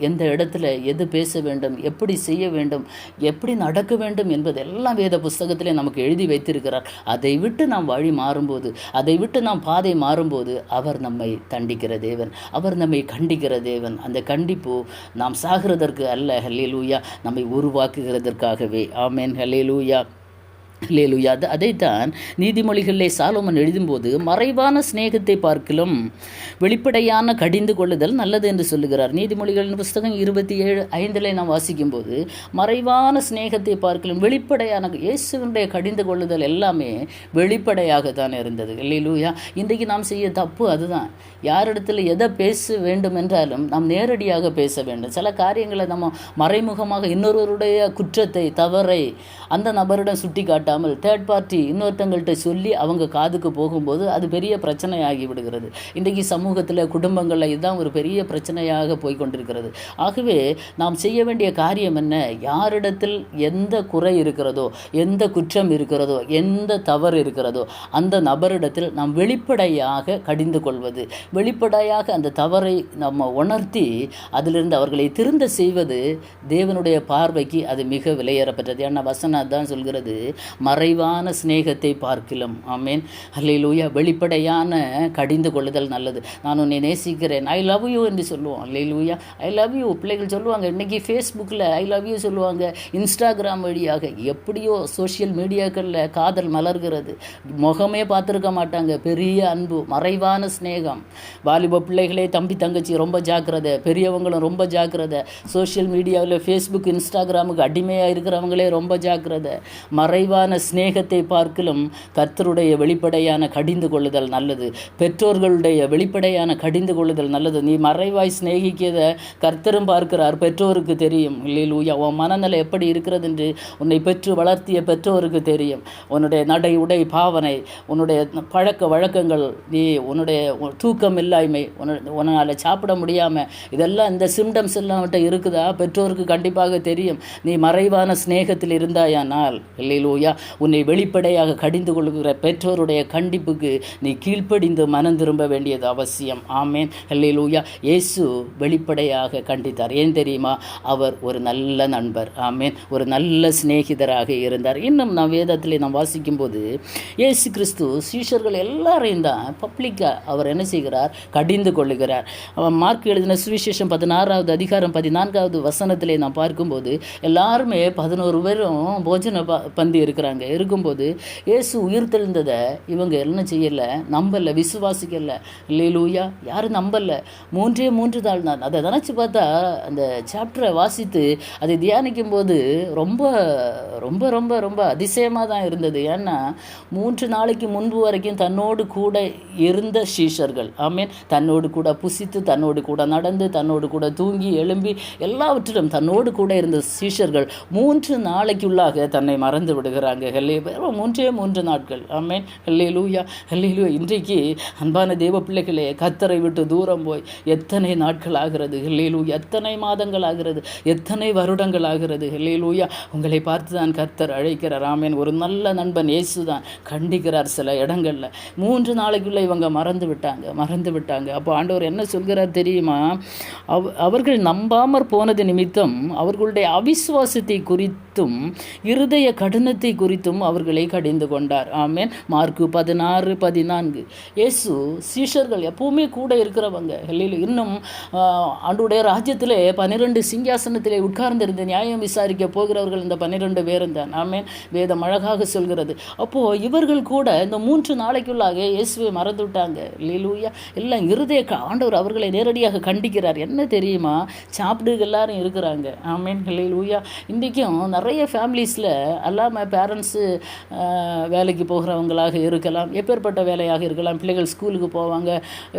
எந்த இடத்துல எது பேச வேண்டும், எப்படி செய்ய வேண்டும், எப்படி நடக்க வேண்டும் என்பதெல்லாம் வேத புஸ்தகத்திலே நமக்கு எழுதி வைத்திருக்கிறார். அதை விட்டு நாம் வழி மாறும்போது, அதை விட்டு நாம் பாதை மாறும்போது அவர் நம்மை தண்டிக்கிற தேவன், அவர் நம்மை கண்டிக்கிற தேவன். அந்த கண்டிப்பு நாம் சாகிறதற்கு அல்ல, ஹல்லேலூயா, நம்மை உருவாக்குகிறதற்காகவே. ஆமேன், ஹல்லேலூயா, ஹல்லேலூயா. அதைத்தான் நீதிமொழிகளிலே சாலோமன் எழுதும்போது, மறைவான சிநேகத்தை பார்க்கிலும் வெளிப்படையான கடிந்து கொள்ளுதல் நல்லது என்று சொல்லுகிறார். நீதிமொழிகளின் புஸ்தகம் 27:5 நாம் வாசிக்கும்போது, மறைவான சிநேகத்தை பார்க்கிலும் வெளிப்படையான, இயேசுவினுடைய கடிந்து கொள்ளுதல் எல்லாமே வெளிப்படையாக தான் இருந்தது. ஹல்லேலூயா. இன்றைக்கு நாம் செய்ய தப்பு அதுதான். யாரிடத்தில் எதை பேச வேண்டும் என்றாலும் நாம் நேரடியாக பேச வேண்டும். சில காரியங்களை நம்ம மறைமுகமாக இன்னொருவருடைய குற்றத்தை, தவறை அந்த நபரிடம் சுட்டி காட்டாமல் தேர்ட் பார்ட்டி இன்னொருத்தங்கள்கிட்ட சொல்லி அவங்க காதுக்கு போகும்போது அது பெரிய பிரச்சனையாகி விடுகிறது. இன்றைக்கு சமூகத்தில், குடும்பங்களில் இதுதான் ஒரு பெரிய பிரச்சனையாக போய்கொண்டிருக்கிறது. ஆகவே நாம் செய்ய வேண்டிய காரியம் என்ன? யாரிடத்தில் எந்த குறை இருக்கிறதோ, எந்த குற்றம் இருக்கிறதோ, எந்த தவறு இருக்கிறதோ அந்த நபரிடத்தில் நாம் வெளிப்படையாக கடிந்து கொள்வது, வெளிப்படையாக அந்த தவறை நம்ம உணர்த்தி அதிலிருந்து அவர்களை திருந்த செய்வது தேவனுடைய பார்வைக்கு அது மிக விலையேறப்பட்டது. ஏன்னா வசனம் தான் சொல்கிறது, மறைவான சிநேகத்தை பார்க்கிலும். ஆமேன். அல்லேலூயா. வெளிப்படையான கடிந்து கொள்ளுதல் நல்லது. நான் உன்னை நேசிக்கிறேன், ஐ லவ் யூ என்று சொல்லுவோம். அல்லேலூயா. I love you. பிள்ளைகள் சொல்லுவாங்க, இன்றைக்கி ஃபேஸ்புக்கில் ஐ லவ் யூ சொல்லுவாங்க, இன்ஸ்டாகிராம் வழியாக எப்படியோ சோஷியல் மீடியாக்களில் காதல் மலர்கிறது. முகமே பார்த்துருக்க மாட்டாங்க. பெரிய அன்பு, மறைவான சிநேகம். வாலிப பிள்ளைகளே, தம்பி தங்கச்சி ரொம்ப ஜாக்கிரதை, பெரியவங்களும் ரொம்ப ஜாக்கிரதை. சோஷியல் மீடியாவில் ஃபேஸ்புக் இன்ஸ்டாகிராமுக்கு அடிமையாக இருக்கிறவங்களே ரொம்ப ஜாக்கிரதை. மறைவான சிநேகத்தை பார்க்கிலும் கர்த்தருடைய வெளிப்படையான கடிந்து கொள்ளுதல் நல்லது. பெற்றோர்களுடைய வெளிப்படையான கடிந்து கொள்ளுதல் நல்லது. நீ மறைவாய் சிநேகிக்கிறத கர்த்தரும் பார்க்கிறார், பெற்றோருக்கு தெரியும். இல்லையா, உன் மனநிலை எப்படி இருக்கிறது என்று உன்னை பெற்று வளர்த்திய பெற்றோருக்கு தெரியும். உன்னுடைய நடை, உடை, பாவனை, உன்னுடைய பழக்க வழக்கங்கள், நீ உன்னுடைய தூக்கம் இல்லாமை, உன்னால் சாப்பிட முடியாமல், இதெல்லாம் இந்த சிம்டம்ஸ் எல்லாம் இருக்குதா, பெற்றோருக்கு கண்டிப்பாக தெரியும். நீ மறைவான சிநேகத்தில் இருந்தாயானால், இல்லையா, உன்னை வெளிப்படையாக கடிந்து கொள்கிற பெற்றோருடைய கண்டிப்புக்கு நீ கீழ்ப்படிந்து மனம் திரும்ப வேண்டியது அவசியம். ஆமேன். அல்லேலூயா. இயேசு வெளிப்படையாக கண்டித்தார். ஏன் தெரியுமா? அவர் ஒரு நல்ல நண்பர். ஆமேன். ஒரு நல்ல சிநேகிதராக இருந்தார். இன்னும் நான் வேதத்தில் நாம் வாசிக்கும்போது இயேசு கிறிஸ்து சீஷர்கள் எல்லாரையும் தான் பப்ளிக்காக அவர் என்ன செய்கிறார்? கடிந்து கொள்ளுகிறார். மார்க் எழுதின சுவிசேஷம் 16வது அதிகாரம் 14வது வசனத்திலே நாம் பார்க்கும்போது எல்லாருமே 11 பேரும் போஜன பந்தி இருக்கிறாங்க. இருக்கும்போது இயேசு உயிர் தெழுந்ததை இவங்க என்ன செய்யலை? நம்பலை, விசுவாசிக்கலை. அல்லேலூயா. யாரும் நம்பலை. 3 நாள் தான். அதை நினச்சி பார்த்தா அந்த சாப்டரை வாசித்து அதை தியானிக்கும் போது ரொம்ப ரொம்ப ரொம்ப ரொம்ப அதிசயமாக தான் இருந்தது. ஏன்னா 3 நாளைக்கு முன்பு வரைக்கும் தன்னோடு கூட இருந்த சீஷர்கள், ஆமேன், தன்னோடு கூட புசித்து, தன்னோடு கூட நடந்து, தன்னோடு கூட தூங்கி எழும்பி எல்லாவற்றிலும் தன்னோடு கூட இருந்த சீஷர்கள் 3 நாளைக்குள்ளாக தன்னை மறந்து விடுகிறாங்க. 3 நாட்கள். ஆமேன். அல்லேலூயா. அல்லேலூயா. இன்றைக்கு அன்பான தேவ பிள்ளைகளே, கர்த்தரை விட்டு தூரம் போய் எத்தனை நாட்கள் ஆகிறது? அல்லேலூயா. எத்தனை மாதங்கள் ஆகிறது? எத்தனை வருடங்கள் ஆகிறது? அல்லேலூயா. உங்களை பார்த்து தான் கர்த்தர் அழைக்கிறார். ஆமேன். ஒரு நல்ல நண்பன் இயேசு தான் கண்டிக்கிறார். சில இடங்களில் 3 நாளைக்குள்ளே இவங்க மறந்து விட்டாங்க. அப்போ ஆண்டவர் என்ன சொல்கிறார் தெரியுமா? அவர்கள் நம்பாமற் போனது நிமித்தம் அவர்களுடைய அவிசுவாசத்தை குறித்தும் இருதய கடினத்தை குறித்தும் அவர்களை கடிந்து கொண்டார். ஆமேன். மார்க்கு 16:14. இயேசு சீஷர்கள் எப்பவுமே கூட இருக்கிறவங்க. இன்னும் ஆண்டவருடைய ராஜ்யத்திலே 12 சிங்காசனத்திலே உட்கார்ந்திருந்து நியாயம் விசாரிக்க போகிறவர்கள் இந்த 12 பேரும் தான். ஆமேன். வேதம் அழகாக சொல்கிறது. அப்போது இவர்கள் கூட இந்த 3 நாளைக்குள்ளாக இயேசுவை மறந்து விட்டாங்க. அல்லேலூயா. எல்லாம் இருதய ஆண்டவர் அவர்களை நேரடியாக கண்டிக்கிறார். என்ன தெரியுமா? சாப்பிடு எல்லாரும் இருக்கிறாங்க. ஆமேன். அல்லேலூயா. இன்றைக்கும் நிறைய ஃபேமிலிஸில் எல்லாமே பேரண்ட்ஸு வேலைக்கு போகிறவங்களாக இருக்கலாம், எப்பேற்பட்ட வேலையாக இருக்கலாம். பிள்ளைகள் ஸ்கூலுக்கு போவாங்க,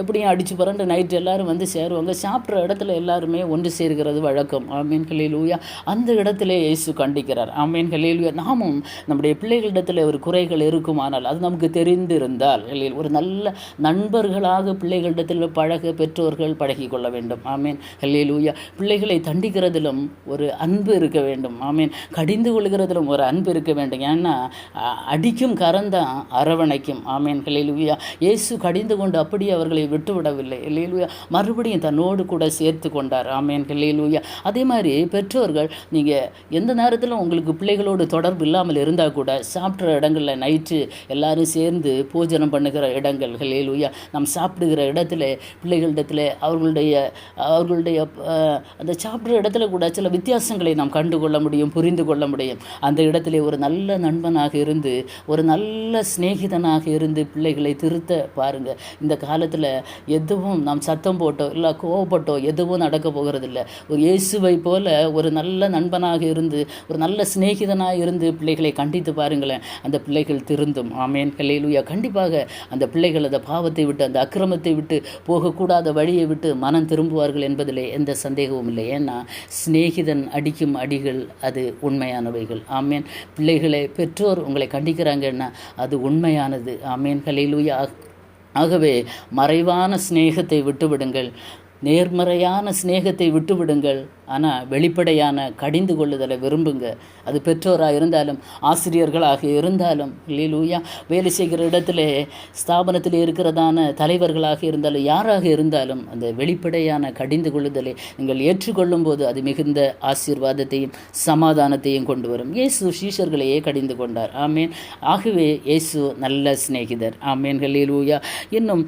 எப்படியும் அடித்து புரண்டு நைட்டு எல்லோரும் வந்து சேருவாங்க. சாப்பிட்ற இடத்துல எல்லாருமே ஒன்று சேர்கிறது வழக்கம். ஆமேன். அல்லேலூயா. அந்த இடத்துல இயேசு கண்டிக்கிறார். ஆமேன். அல்லேலூயா. நாமும் நம்முடைய பிள்ளைகளிடத்தில் ஒரு குறைகள் இருக்குமானால் அது நமக்கு தெரிந்திருந்தால் ஒரு நல்ல நண்பர்களாக பிள்ளைகளிடத்தில் பழக பெற்றோர்கள் பழகி கொள்ள வேண்டும். ஆமேன். அல்லேலூயா. பிள்ளைகளை தண்டிக்கிறதிலும் ஒரு அன்பு இருக்க வேண்டும். ஆமேன். கடிந்து கொள்கிறதிலும் ஒரு அன்பு இருக்க வேண்டும். ஏன்னா அடிக்கும் கரந்தான் அரவணைக்கும். ஆமேன். அல்லேலூயா. இயேசு கடிந்து கொண்டு அப்படியே அவர்களை விட்டுவிடவில்லை. அல்லேலூயா. மறுபடியும் தன்னோடு கூட சேர்த்து கொண்டார். ஆமேன். அல்லேலூயா. அதே மாதிரி பெற்றோர்கள், நீங்கள் எந்த நேரத்திலும் உங்களுக்கு பிள்ளைகளோடு தொடர்பு இல்லாமல் இருந்தால் கூட சாப்பிட்ற இடங்களில் நைட்டு எல்லாரும் சேர்ந்து போஜனம் பண்ணுகிற இடங்கள், அல்லேலூயா, நாம் சாப்பிடுகிற இடத்துல பிள்ளைகளிடத்தில் அவர்களுடைய அந்த சாப்பிட்ற இடத்துல கூட சில வித்தியாசங்களை நாம் கண்டுகொள்ள முடியும், புரிந்து கொள்ள முடியும். அந்த இடத்துல ஒரு நல்ல நண்பனாக இருந்து, ஒரு நல்ல சிநேகிதனாக இருந்து பிள்ளைகளை திருத்த பாருங்கள். இந்த காலத்தில் எதுவும் நாம் சத்தம் போட்டோ இல்லை கோவப்பட்டோ எதுவும் நடக்க போகிறதில்லை. ஒரு இயேசுவை போல ஒரு நல்ல நண்பனாக இருந்து, ஒரு நல்ல சிநேகிதனாக இருந்து பிள்ளைகளை கண்டித்து பாருங்களேன். அந்த பிள்ளைகள் திருந்தும். ஆமேன். அல்லேலூயா. கண்டிப்பாக அந்த பிள்ளைகள் அந்த பாவத்தை விட்டு, அந்த அக்கிரமத்தை விட்டு, போகக்கூடாத வழியை விட்டு மனம் திரும்புவார்கள் என்பதிலே எந்த சந்தேகமும் இல்லை. ஏன்னா சிநேகிதன் அடிக்கும் அடிகள் அது உண்மையானவைகள். ஆமேன். பிள்ளைகளை பெற்றோர் உங்களை கண்டிக்கிறாங்கன்னா அது உண்மையானது. ஆமேன். அல்லேலூயா. ஆகவே மறைவான சிநேகத்தை விட்டுவிடுங்கள். நேர்மறையான சிநேகத்தை விட்டுவிடுங்கள். ஆனால் வெளிப்படையான கடிந்து கொள்ளுதலை விரும்புங்க. அது பெற்றோராக இருந்தாலும் ஆசிரியர்களாக இருந்தாலும் அல்லேலூயா, வேலை செய்கிற இடத்துல ஸ்தாபனத்தில் இருக்கிறதான தலைவர்களாக இருந்தாலும் யாராக இருந்தாலும் அந்த வெளிப்படையான கடிந்து கொள்ளுதலை நீங்கள் ஏற்றுக்கொள்ளும் போது அது மிகுந்த ஆசீர்வாதத்தையும் சமாதானத்தையும் கொண்டு வரும். இயேசு சீஷர்களையே கடிந்து கொண்டார். ஆமேன். ஆகவே இயேசு நல்ல சிநேகிதர். ஆமேன். அல்லேலூயா. இன்னும்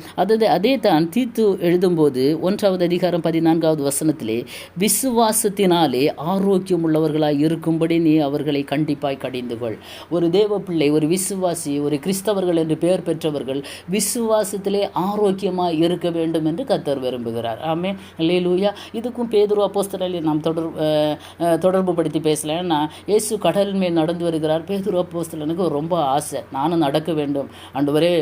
அதே தான் தீத்து எழுதும்போது 1 அதிகாரம் 14 வசனத்திலே, விசுவாசத்தினாலே ஆரோக்கியம் உள்ளவர்களாய் இருக்கும்படி நீ அவர்களை கண்டிப்பாய் கடிந்து கொள். ஒரு தேவ பிள்ளை, ஒரு விசுவாசி, ஒரு கிறிஸ்தவர்கள் என்று பெயர் பெற்றவர்கள் விசுவாசத்திலே ஆரோக்கியமாய் இருக்க வேண்டும் என்று கர்த்தர் விரும்புகிறார். ஆமென். அல்லேலூயா. இதுக்கும் பேதுரு அப்போஸ்தலரை நாம் தொடர்பு படுத்தி பேசலைன்னா, இயேசு கடல் மேல் நடந்து வருகிறார். பேதுரு அப்போஸ்தலனுக்கு ரொம்ப ஆசை, நானும் நடக்க வேண்டும் ஆண்டவரே,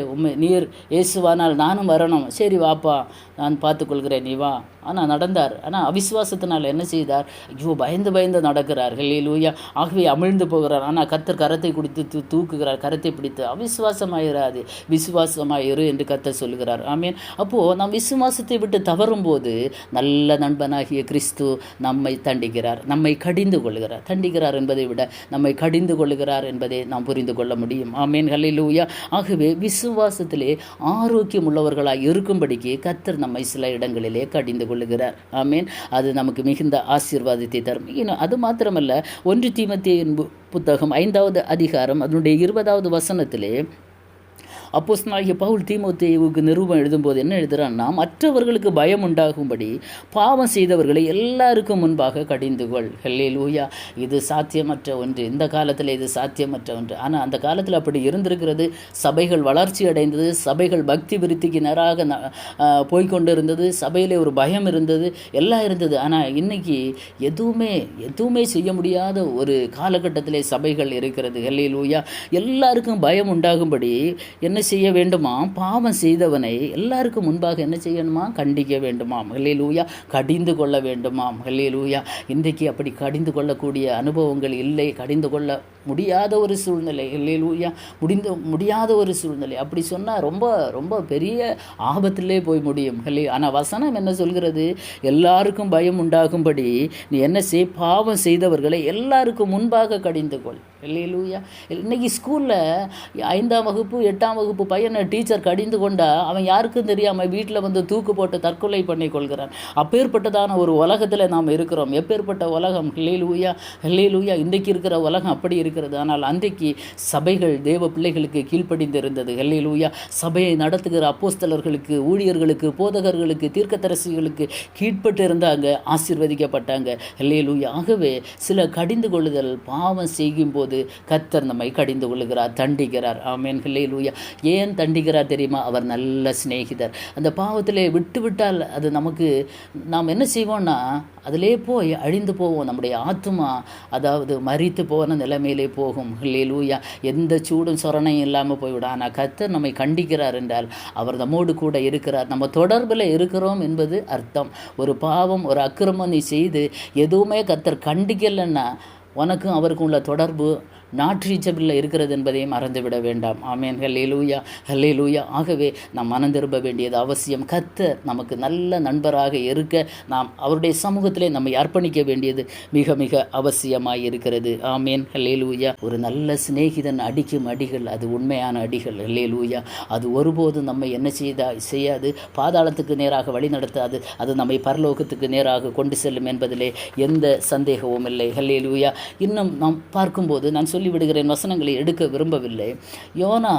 நீர் இயேசுவானால் நானும் வரணும். சரி வாப்பா, நான் பார்த்துக்கொள்கிறேன், நீ வா. ஆனால் நடந்தார். ஆனால் அவிசுவாசத்தினால் என்ன செய்தார்? ஐயோ, பயந்து நடக்கிறார். அல்லேலூயா. ஆகவே அமிழ்ந்து போகிறார். ஆனால் கர்த்தர் கரத்தை குடித்து தூக்குகிறார். கரத்தை பிடித்து அவிசுவாசமாயிராது, விசுவாசமாயிரு என்று கர்த்தர் சொல்லுகிறார். ஆமேன். அப்போது நாம் விசுவாசத்தை விட்டு தவறும்போது நல்ல நண்பனாகிய கிறிஸ்து நம்மை தண்டிக்கிறார், நம்மை கடிந்து கொள்கிறார். தண்டிக்கிறார் என்பதை விட நம்மை கடிந்து கொள்கிறார் என்பதை நாம் புரிந்து கொள்ள முடியும். ஆமேன். அல்லேலூயா. ஆகவே விசுவாசத்திலே ஆரோக்கியம் உள்ளவர்களாய் இருக்கும்படிக்கு கர்த்தர் நம்மை சில இடங்களிலே கடிந்து கொள்ளுகிறார். ஆமேன். அது நமக்கு மிகுந்த ஆசீர்வாதத்தை தரும். அது மாத்திரமல்ல, 1 தீமோத்தேயுவின் புத்தகம் 5 அதிகாரம் அதனுடைய 20 வசனத்திலே அப்போஸ்தலனாகிய பவுல் தீமோத்தேயுவுக்கு நிருபம் எழுதும்போது என்ன எழுதுகிறான்னா, மற்றவர்களுக்கு பயம் உண்டாகும்படி பாவம் செய்தவர்களை எல்லாருக்கும் முன்பாக கடிந்துகொள். ஹல்லேலூயா. இது சாத்தியமற்ற ஒன்று, இந்த காலத்தில் இது சாத்தியமற்ற ஒன்று. ஆனால் அந்த காலத்தில் அப்படி இருந்திருக்கிறது. சபைகள் வளர்ச்சி அடைந்தது, சபைகள் பக்தி விருத்திக்கு நேராக போய்கொண்டு இருந்தது, சபையிலே ஒரு பயம் இருந்தது, எல்லாம் இருந்தது. ஆனால் இன்னைக்கு எதுவுமே செய்ய முடியாத ஒரு காலகட்டத்திலே சபைகள் இருக்கிறது. ஹல்லேலூயா. எல்லாருக்கும் பயம் உண்டாகும்படி என்ன செய்ய வேண்டுமா? பாவம் செய்தவனை எல்லாருக்கும் முன்பாக என்ன செய்யணுமா? கண்டிக்க வேண்டுமாம். ஹல்லேலூயா. கடிந்து கொள்ள வேண்டுமாம். ஹல்லேலூயா. இன்றைக்கு அப்படி கடிந்து கொள்ளக்கூடிய அனுபவங்கள் இல்லை. கடிந்து கொள்ள முடியாத ஒரு சூழ்நிலை. ஹல்லேலூயா. முடியாத ஒரு சூழ்நிலை. அப்படி சொன்னால் ரொம்ப ரொம்ப பெரிய ஆபத்திலே போய் முடியும். ஆனால் வசனம் என்ன சொல்கிறது? எல்லாருக்கும் பயம் உண்டாகும்படி நீ என்ன செய்? பாவம் செய்தவர்களை எல்லாருக்கும் முன்பாக கடிந்து கொள். ஹல்லேலூயா. இன்னைக்கு ஸ்கூலில் 5ஆம் வகுப்பு 8ஆம் வகுப்பு பையனை டீச்சர் கடிந்து கொண்டா அவன் யாருக்கும் தெரியாமல் வீட்டில் வந்து தூக்கு போட்டு தற்கொலை பண்ணி கொள்கிறான். அப்பேற்பட்டதான ஒரு உலகத்தில் நாம் இருக்கிறோம். எப்பேற்பட்ட உலகம்! ஹல்லேலூயா. ஹல்லேலூயா. இன்றைக்கு இருக்கிற உலகம் அப்படி இருக்கிறது. ஆனால் அன்றைக்கு சபைகள் தேவ பிள்ளைகளுக்கு கீழ்ப்படிந்து இருந்தது. ஹல்லேலூயா. சபையை நடத்துகிற அப்போஸ்தலர்களுக்கு, ஊழியர்களுக்கு, போதகர்களுக்கு, தீர்க்கதரிசிகளுக்கு கீழ்ப்பட்டு இருந்தாங்க, ஆசீர்வதிக்கப்பட்டாங்க. ஹல்லேலூயா. ஆகவே சில கடிந்து கொள்ளுதல், பாவம் செய்யும் போது கர்த்தர் நம்மை கடிந்து கொள்ளுகிறார், தண்டிக்கிறார். ஆமென். ஹல்லேலூயா. ஏன் தண்டிக்கிறார் தெரியுமா? அவர் நல்ல சிநேகிதர். அந்த பாவத்திலே விட்டுவிட்டால் அது நாம் என்ன செய்வோம்னா, அதிலே போய் அழிந்து போவோம். நம்முடைய ஆத்துமா அதாவது மரித்து போன நிலைமையிலே போகும். ஹல்லேலூயா. எந்த சூடும் சொரணையும் இல்லாமல் போய்விடும். ஆனால் கர்த்தர் நம்மை கண்டிக்கிறார் என்றால் அவர் நம்மோடு கூட இருக்கிறார், நம்ம தொடர்பில் இருக்கிறோம் என்பது அர்த்தம். ஒரு பாவம், ஒரு அக்கிரமம் நீ செய்து எதுவுமே கர்த்தர் கண்டிக்கலைன்னா உனக்கும் அவருக்கும் உள்ள தொடர்பு நாட் ரீச்சபிளில் இருக்கிறது என்பதையும் மறந்துவிட வேண்டாம். ஆமேன். ஹல்லேலூயா. ஹல்லேலூயா. ஆகவே நாம் மனம் திரும்ப வேண்டியது அவசியம். கர்த்தர் நமக்கு நல்ல நண்பராக இருக்க நாம் அவருடைய சமூகத்திலே நம்மை அர்ப்பணிக்க வேண்டியது மிக மிக அவசியமாக இருக்கிறது. ஆமேன். ஹல்லேலூயா. ஒரு நல்ல சிநேகிதன் அடிக்கும் அடிகள் அது உண்மையான அடிகள். ஹல்லேலூயா. அது ஒருபோதும் நம்மை என்ன செய்யாது, பாதாளத்துக்கு நேராக வழி நடத்தாது. அது நம்மை பரலோகத்துக்கு நேராக கொண்டு செல்லும் என்பதிலே எந்த சந்தேகமும் இல்லை. ஹல்லேலூயா. இன்னும் நாம் பார்க்கும்போது நான் சொல்லிவிடுகிறேன், வசனங்களை எடுக்க விரும்பவில்லை. யோனா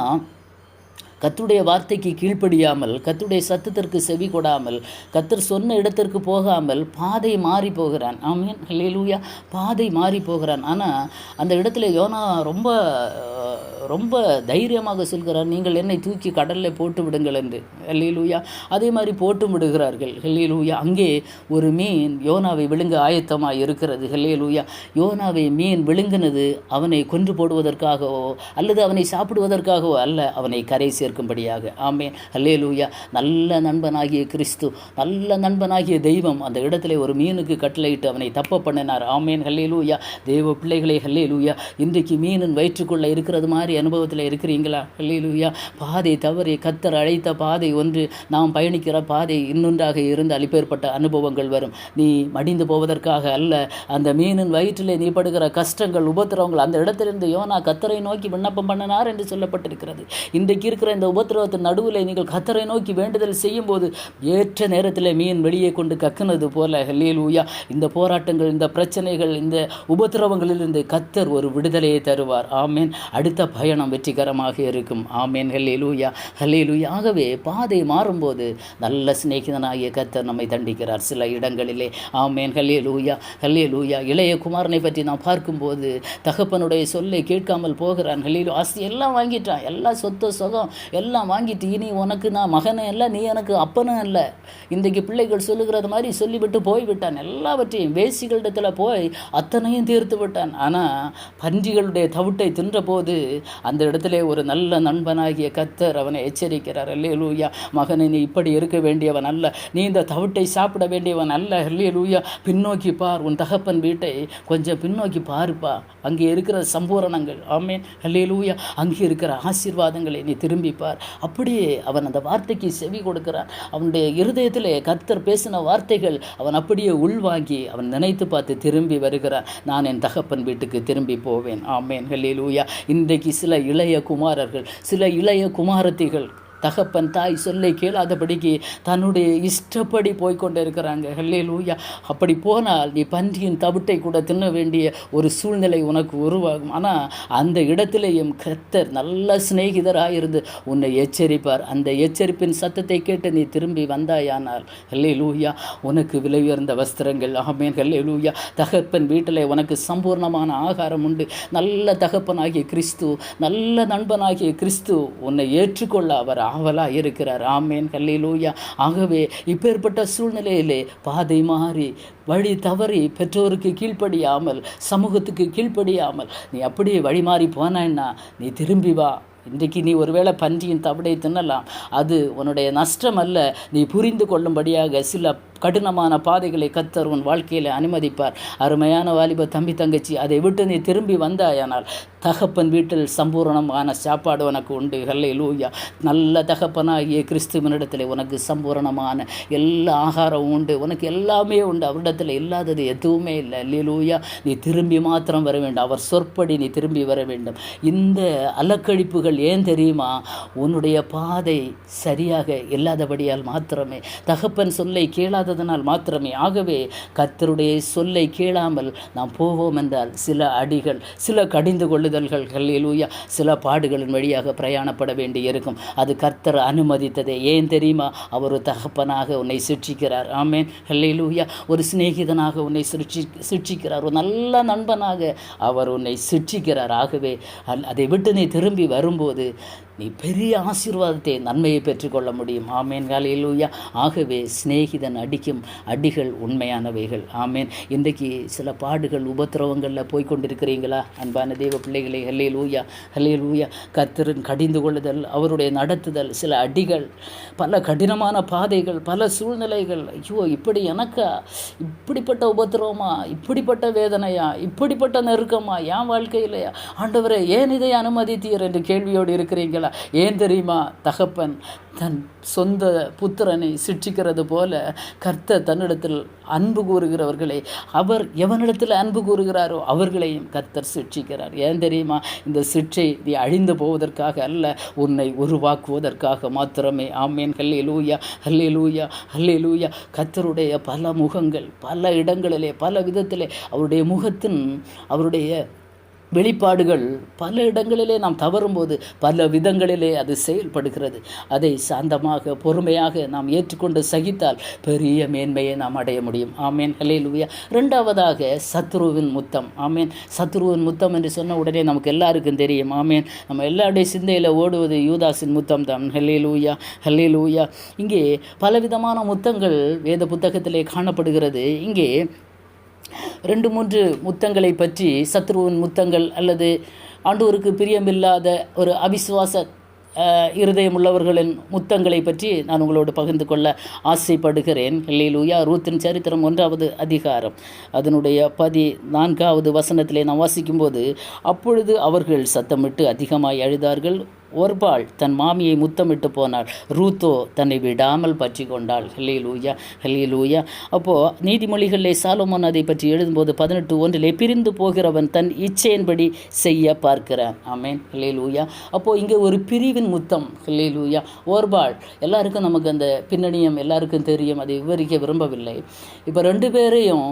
கர்த்தருடைய வார்த்தைக்கு கீழ்ப்படியாமல், கர்த்தருடைய சத்தத்திற்கு செவி கொடாமல், கர்த்தர் சொன்ன இடத்திற்கு போகாமல் பாதை மாறி போகிறான். ஆமீன். ஹல்லேலூயா. பாதை மாறி போகிறான். ஆனால் அந்த இடத்துல யோனா ரொம்ப தைரியமாக சொல்கிறார், நீங்கள் என்னை தூக்கி கடலில் போட்டு விடுங்கள் என்று. ஹல்லேலூயா. அதே மாதிரி போட்டு விடுகிறார்கள். ஹல்லேலூயா. அங்கே ஒரு மீன் யோனாவை விழுங்க ஆயத்தமாக இருக்கிறது. ஹல்லேலூயா. யோனாவை மீன் விழுங்கினது அவனை கொன்று போடுவதற்காகவோ அல்லது அவனை சாப்பிடுவதற்காகவோ அல்ல, அவனை கரை சேர்க்கும்படியாக. ஆமென். ஹல்லேலூயா. நல்ல நண்பனாகிய கிறிஸ்து, நல்ல நண்பனாகிய தெய்வம் அந்த இடத்துல ஒரு மீனுக்கு கட்டளையிட்டு அவனை தப்ப பண்ணினார். ஆமென். ஹல்லேலூயா. தேவ பிள்ளைகளே, ஹல்லேலூயா. இன்றைக்கு மீனின் வயிற்றுக்குள்ளே இருக்கிறது மாதிரி மாதிரி அனுபவத்தில் இருக்கிறீங்களா? அல்லேலூயா. பாதை தவறி கர்த்தர் அழைத்த பாதை ஒன்று, நாம் பயணிக்கிற பாதை இன்னொன்றாக இருந்தால் இப்பேற்பட்ட அனுபவங்கள் வரும். நீ மடிந்து போவதற்காக அல்ல, அந்த மீனின் வயிற்றிலே நீ படுகிற கஷ்டங்கள், உபத்திரவங்கள், அந்த இடத்திலிருந்து யோனா கர்த்தரை நோக்கி விண்ணப்பம் பண்ணினார் என்று சொல்லப்பட்டிருக்கிறது. இன்றைக்கு இருக்கிற இந்த உபத்திரவத்தின் நடுவில் நீங்கள் கர்த்தரை நோக்கி வேண்டுதல் செய்யும்போது ஏற்ற நேரத்தில் மீன் வெளியே கொண்டு கக்குனது போல, அல்லேலூயா, இந்த போராட்டங்கள், இந்த பிரச்சனைகள், இந்த உபத்திரவங்களிலிருந்து கர்த்தர் ஒரு விடுதலையை தருவார். ஆமேன். அடுத்த பயணம் வெற்றிகரமாக இருக்கும். ஆமேன். ஹல்லேலூயா, ஹல்லேலூயா. ஆகவே பாதை மாறும்போது நல்ல சிநேகிதனாகிய கர்த்தர் நம்மை தண்டிக்கிறார் சில இடங்களிலே. ஆமேன். ஹல்லேலூயா, ஹல்லேலூயா. இளைய குமாரனை பற்றி நாம் பார்க்கும்போது தகப்பனுடைய சொல்லை கேட்காமல் போகிறான். ஹல்லேலூயா. ஆஸ்தி எல்லாம் வாங்கிட்டான், எல்லா சொத்து சுகம் எல்லாம் வாங்கிட்டு, இனி உனக்கு நான் மகனே இல்லை, நீ எனக்கு அப்பனும் இல்லை. இன்றைக்கு பிள்ளைகள் சொல்லுகிறது மாதிரி சொல்லிவிட்டு போய்விட்டான். எல்லாவற்றையும் வேசிகளிடத்தில் போய் அத்தனையும் தீர்த்து விட்டான். ஆனால் பன்றிகளுடைய தவிட்டை தின்றபோது அந்த இடத்துல ஒரு நல்ல நண்பனாகிய கர்த்தர் அவனை எச்சரிக்கிறார். அல்லேலூயா, மகனை நீ இப்படி இருக்க வேண்டியவன் அல்ல, நீ இந்த தவிட்டை சாப்பிட வேண்டியவன் அல்ல. அல்லேலூயா, பின்னோக்கி பார், உன் தகப்பன் வீட்டை கொஞ்சம் பின்னோக்கி பாருப்பா, அங்கே இருக்கிற சம்பூரணங்கள், ஆமேன், அல்லேலூயா, அங்கே இருக்கிற ஆசீர்வாதங்களை நீ திரும்பிப்பார். அப்படியே அவன் அந்த வார்த்தைக்கு செவி கொடுக்கிறான். அவனுடைய இருதயத்திலே கர்த்தர் பேசின வார்த்தைகள் அவன் அப்படியே உள்வாங்கி அவன் நினைத்து பார்த்து திரும்பி வருகிறான். நான் என் தகப்பன் வீட்டுக்கு திரும்பி போவேன். ஆமேன். ஹல்லேலூயா. இன்றைக்கு சில இளைய குமாரர்கள், சில இளைய குமாரத்திகள் தகப்பன் தாய் சொல்லை கேளாதபடிக்கு தன்னுடைய இஷ்டப்படி போய்கொண்டு இருக்கிறாங்க. ஹல்லேலூயா. அப்படி போனால் நீ பன்றியின் தவிட்டை கூட தின்ன வேண்டிய ஒரு சூழ்நிலை உனக்கு உருவாகும். ஆனால் அந்த இடத்திலேயும் கர்த்தர் நல்ல சிநேகிதராயிருந்து உன்னை எச்சரிப்பார். அந்த எச்சரிப்பின் சத்தத்தை கேட்டு நீ திரும்பி வந்தாயானால், ஹல்லேலூயா, உனக்கு விலை உயர்ந்த வஸ்திரங்கள், ஆமேன், ஹல்லேலூயா, தகப்பன் வீட்டில் உனக்கு சம்பூர்ணமான ஆகாரம் உண்டு. நல்ல தகப்பனாகிய கிறிஸ்து, நல்ல நண்பனாகிய கிறிஸ்து உன்னை ஏற்றுக்கொள்ள அவர் ஆவலாக இருக்கிறார். ஆமேன். ஹல்லேலூயா. ஆகவே இப்பேற்பட்ட சூழ்நிலையிலே பாதை மாறி வழி தவறி பெற்றோருக்கு கீழ்ப்படியாமல், சமூகத்துக்கு கீழ்ப்படியாமல் நீ அப்படியே வழி மாறி போனான்னா நீ திரும்பி வா. இன்றைக்கு நீ ஒருவேளை பன்றியின் தவிடை தின்னலாம், அது உன்னுடைய நஷ்டம் அல்ல. நீ புரிந்து கொள்ளும்படியாக சில கடினமான பாதைகளை கர்த்தர் உன் வாழ்க்கையில் அனுமதிப்பார். அருமையான வாலிப தம்பி தங்கச்சி, அதை விட்டு நீ திரும்பி வந்தாயானால் தகப்பன் வீட்டில் சம்பூரணமான சாப்பாடு உனக்கு உண்டு. ஹல்லேலூயா. நல்ல தகப்பனாகிய கிறிஸ்துவனிடத்தில் உனக்கு சம்பூரணமான எல்லா ஆகாரமும் உண்டு, உனக்கு எல்லாமே உண்டு. அவரிடத்தில் இல்லாதது எதுவுமே இல்லை. ஹல்லேலூயா. நீ திரும்பி மாத்திரம் வர வேண்டும், அவர் சொற்படி நீ திரும்பி வர வேண்டும். இந்த அலக்கழிப்புகள் ஏன் தெரியுமா? உன்னுடைய பாதை சரியாக இல்லாதபடியால் மாத்திரமே, தகப்பன் சொல்லை கேளாததனால் மாத்திரமே. ஆகவே கர்த்தருடைய சொல்லை கேளாமல் நாம் போவோம் என்றால் சில அடிகள், சில கடிந்து கொள்ளுதல்கள், ஹல்லேலூயா, சில பாடுகளின் வழியாக பிரயாணப்பட வேண்டி இருக்கும். அது கர்த்தர் அனுமதித்ததே. ஏன் தெரியுமா? அவர் ஒரு தகப்பனாக உன்னை சிட்சிக்கிறார். ஆமேன். ஹல்லேலூயா. ஒரு சிநேகிதனாக உன்னை சிட்சிக்கிறார். ஒரு நல்ல நண்பனாக அவர் உன்னை சிட்சிக்கிறார். ஆகவே அதை விட்டு நீ திரும்பி வரும்போது நீ பெரிய ஆசீர்வாதத்தை, நன்மையை பெற்றுக்கொள்ள முடியும். ஆமேன். ஹல்லேலூயா. ஆகவே சிநேகிதன் அடிக்கும் அடிகள் உண்மையானவைகள். ஆமேன். இன்றைக்கு சில பாடுகள், உபத்திரவங்களில் போய்கொண்டிருக்கிறீங்களா அன்பான தேவ பிள்ளைகளை? ஹல்லேலூயா, ஹல்லேலூயா. கர்த்தரின் கடிந்து கொள்ளுதல், அவருடைய நடத்துதல், சில அடிகள், பல கடினமான பாதைகள், பல சூழ்நிலைகள். ஐயோ, இப்படி எனக்கா? இப்படிப்பட்ட உபத்திரவமா? இப்படிப்பட்ட வேதனையா? இப்படிப்பட்ட நெருக்கமா என் வாழ்க்கையிலையா? ஆண்டவரே, ஏன் இதை அனுமதித்தீர் என்று கேள்வியோடு இருக்கிறீங்களா? ஏன் தெரியுமா? தகப்பன் தன் சொந்த புத்திரனை சிட்சிக்கிறது போல கர்த்தர் தன்னிடத்தில் அன்பு கூறுகிறவர்களை, அவர் எவனிடத்தில் அன்பு கூறுகிறாரோ அவர்களையும் கர்த்தர் சிட்சிக்கிறார். ஏன் தெரியுமா? இந்த சிட்சை நீ அழிந்து போவதற்காக அல்ல, உன்னை உருவாக்குவதற்காக மாத்திரமே. ஆமேன். ஹல்லேலூயா, ஹல்லேலூயா, ஹல்லேலூயா. கர்த்தருடைய பல முகங்கள், பல இடங்களிலே, பல விதத்திலே அவருடைய முகத்தின், அவருடைய வெளிப்பாடுகள் பல இடங்களிலே நாம் தவறும்போது பல விதங்களிலே அது செயல்படுகிறது. அதை சாந்தமாக, பொறுமையாக நாம் ஏற்றுக்கொண்டு சகித்தால் பெரிய மேன்மையை நாம் அடைய முடியும். ஆமேன். ஹல்லேலூயா. ரெண்டாவதாக சத்ருவின் முத்தம். ஆமேன். சத்ருவின் முத்தம் என்று சொன்ன உடனே நமக்கு எல்லாருக்கும் தெரியும். ஆமேன். நம்ம எல்லாருடைய சிந்தையில் ஓடுவது யூதாஸின் முத்தம் தான். ஹல்லேலூயா, ஹல்லேலூயா. இங்கே பலவிதமான முத்தங்கள் வேத புத்தகத்திலே காணப்படுகிறது. இங்கே 2-3 முத்தங்களை பற்றி, சத்ருவின் முத்தங்கள் அல்லது ஆண்டவருக்கு பிரியமில்லாத ஒரு அவிசுவாச இருதயம் உள்ளவர்களின் முத்தங்களை பற்றி நான் உங்களோடு பகிர்ந்து கொள்ள ஆசைப்படுகிறேன். அல்லேலூயா. ரூத்தின் சரித்திரம் 1வது அதிகாரம் அதனுடைய 14வது வசனத்திலே நாம் வாசிக்கும்போது, அப்பொழுது அவர்கள் சத்தமிட்டு அதிகமாய் அழுதார்கள். ஒர்பாள் தன் மாமியை முத்தமிட்டு போனாள், ரூத்தோ தன்னை விடாமல் பற்றி கொண்டாள். ஹல்லேலூயா, ஹல்லேலூயா. அப்போது நீதிமொழிகளிலே சாலமோன் அதை பற்றி எழுதும்போது 18:1 பிரிந்து போகிறவன் தன் இச்சையின்படி செய்ய பார்க்கிறான். ஆமேன், ஹல்லேலூயா. அப்போது இங்கே ஒரு பிரிவின் முத்தம். ஹல்லேலூயா. ஒர்பாள், எல்லாருக்கும் நமக்கு அந்த பின்னணியம் எல்லாருக்கும் தெரியும், அதை விவரிக்க விரும்பவில்லை. இப்போ 2 பேரையும்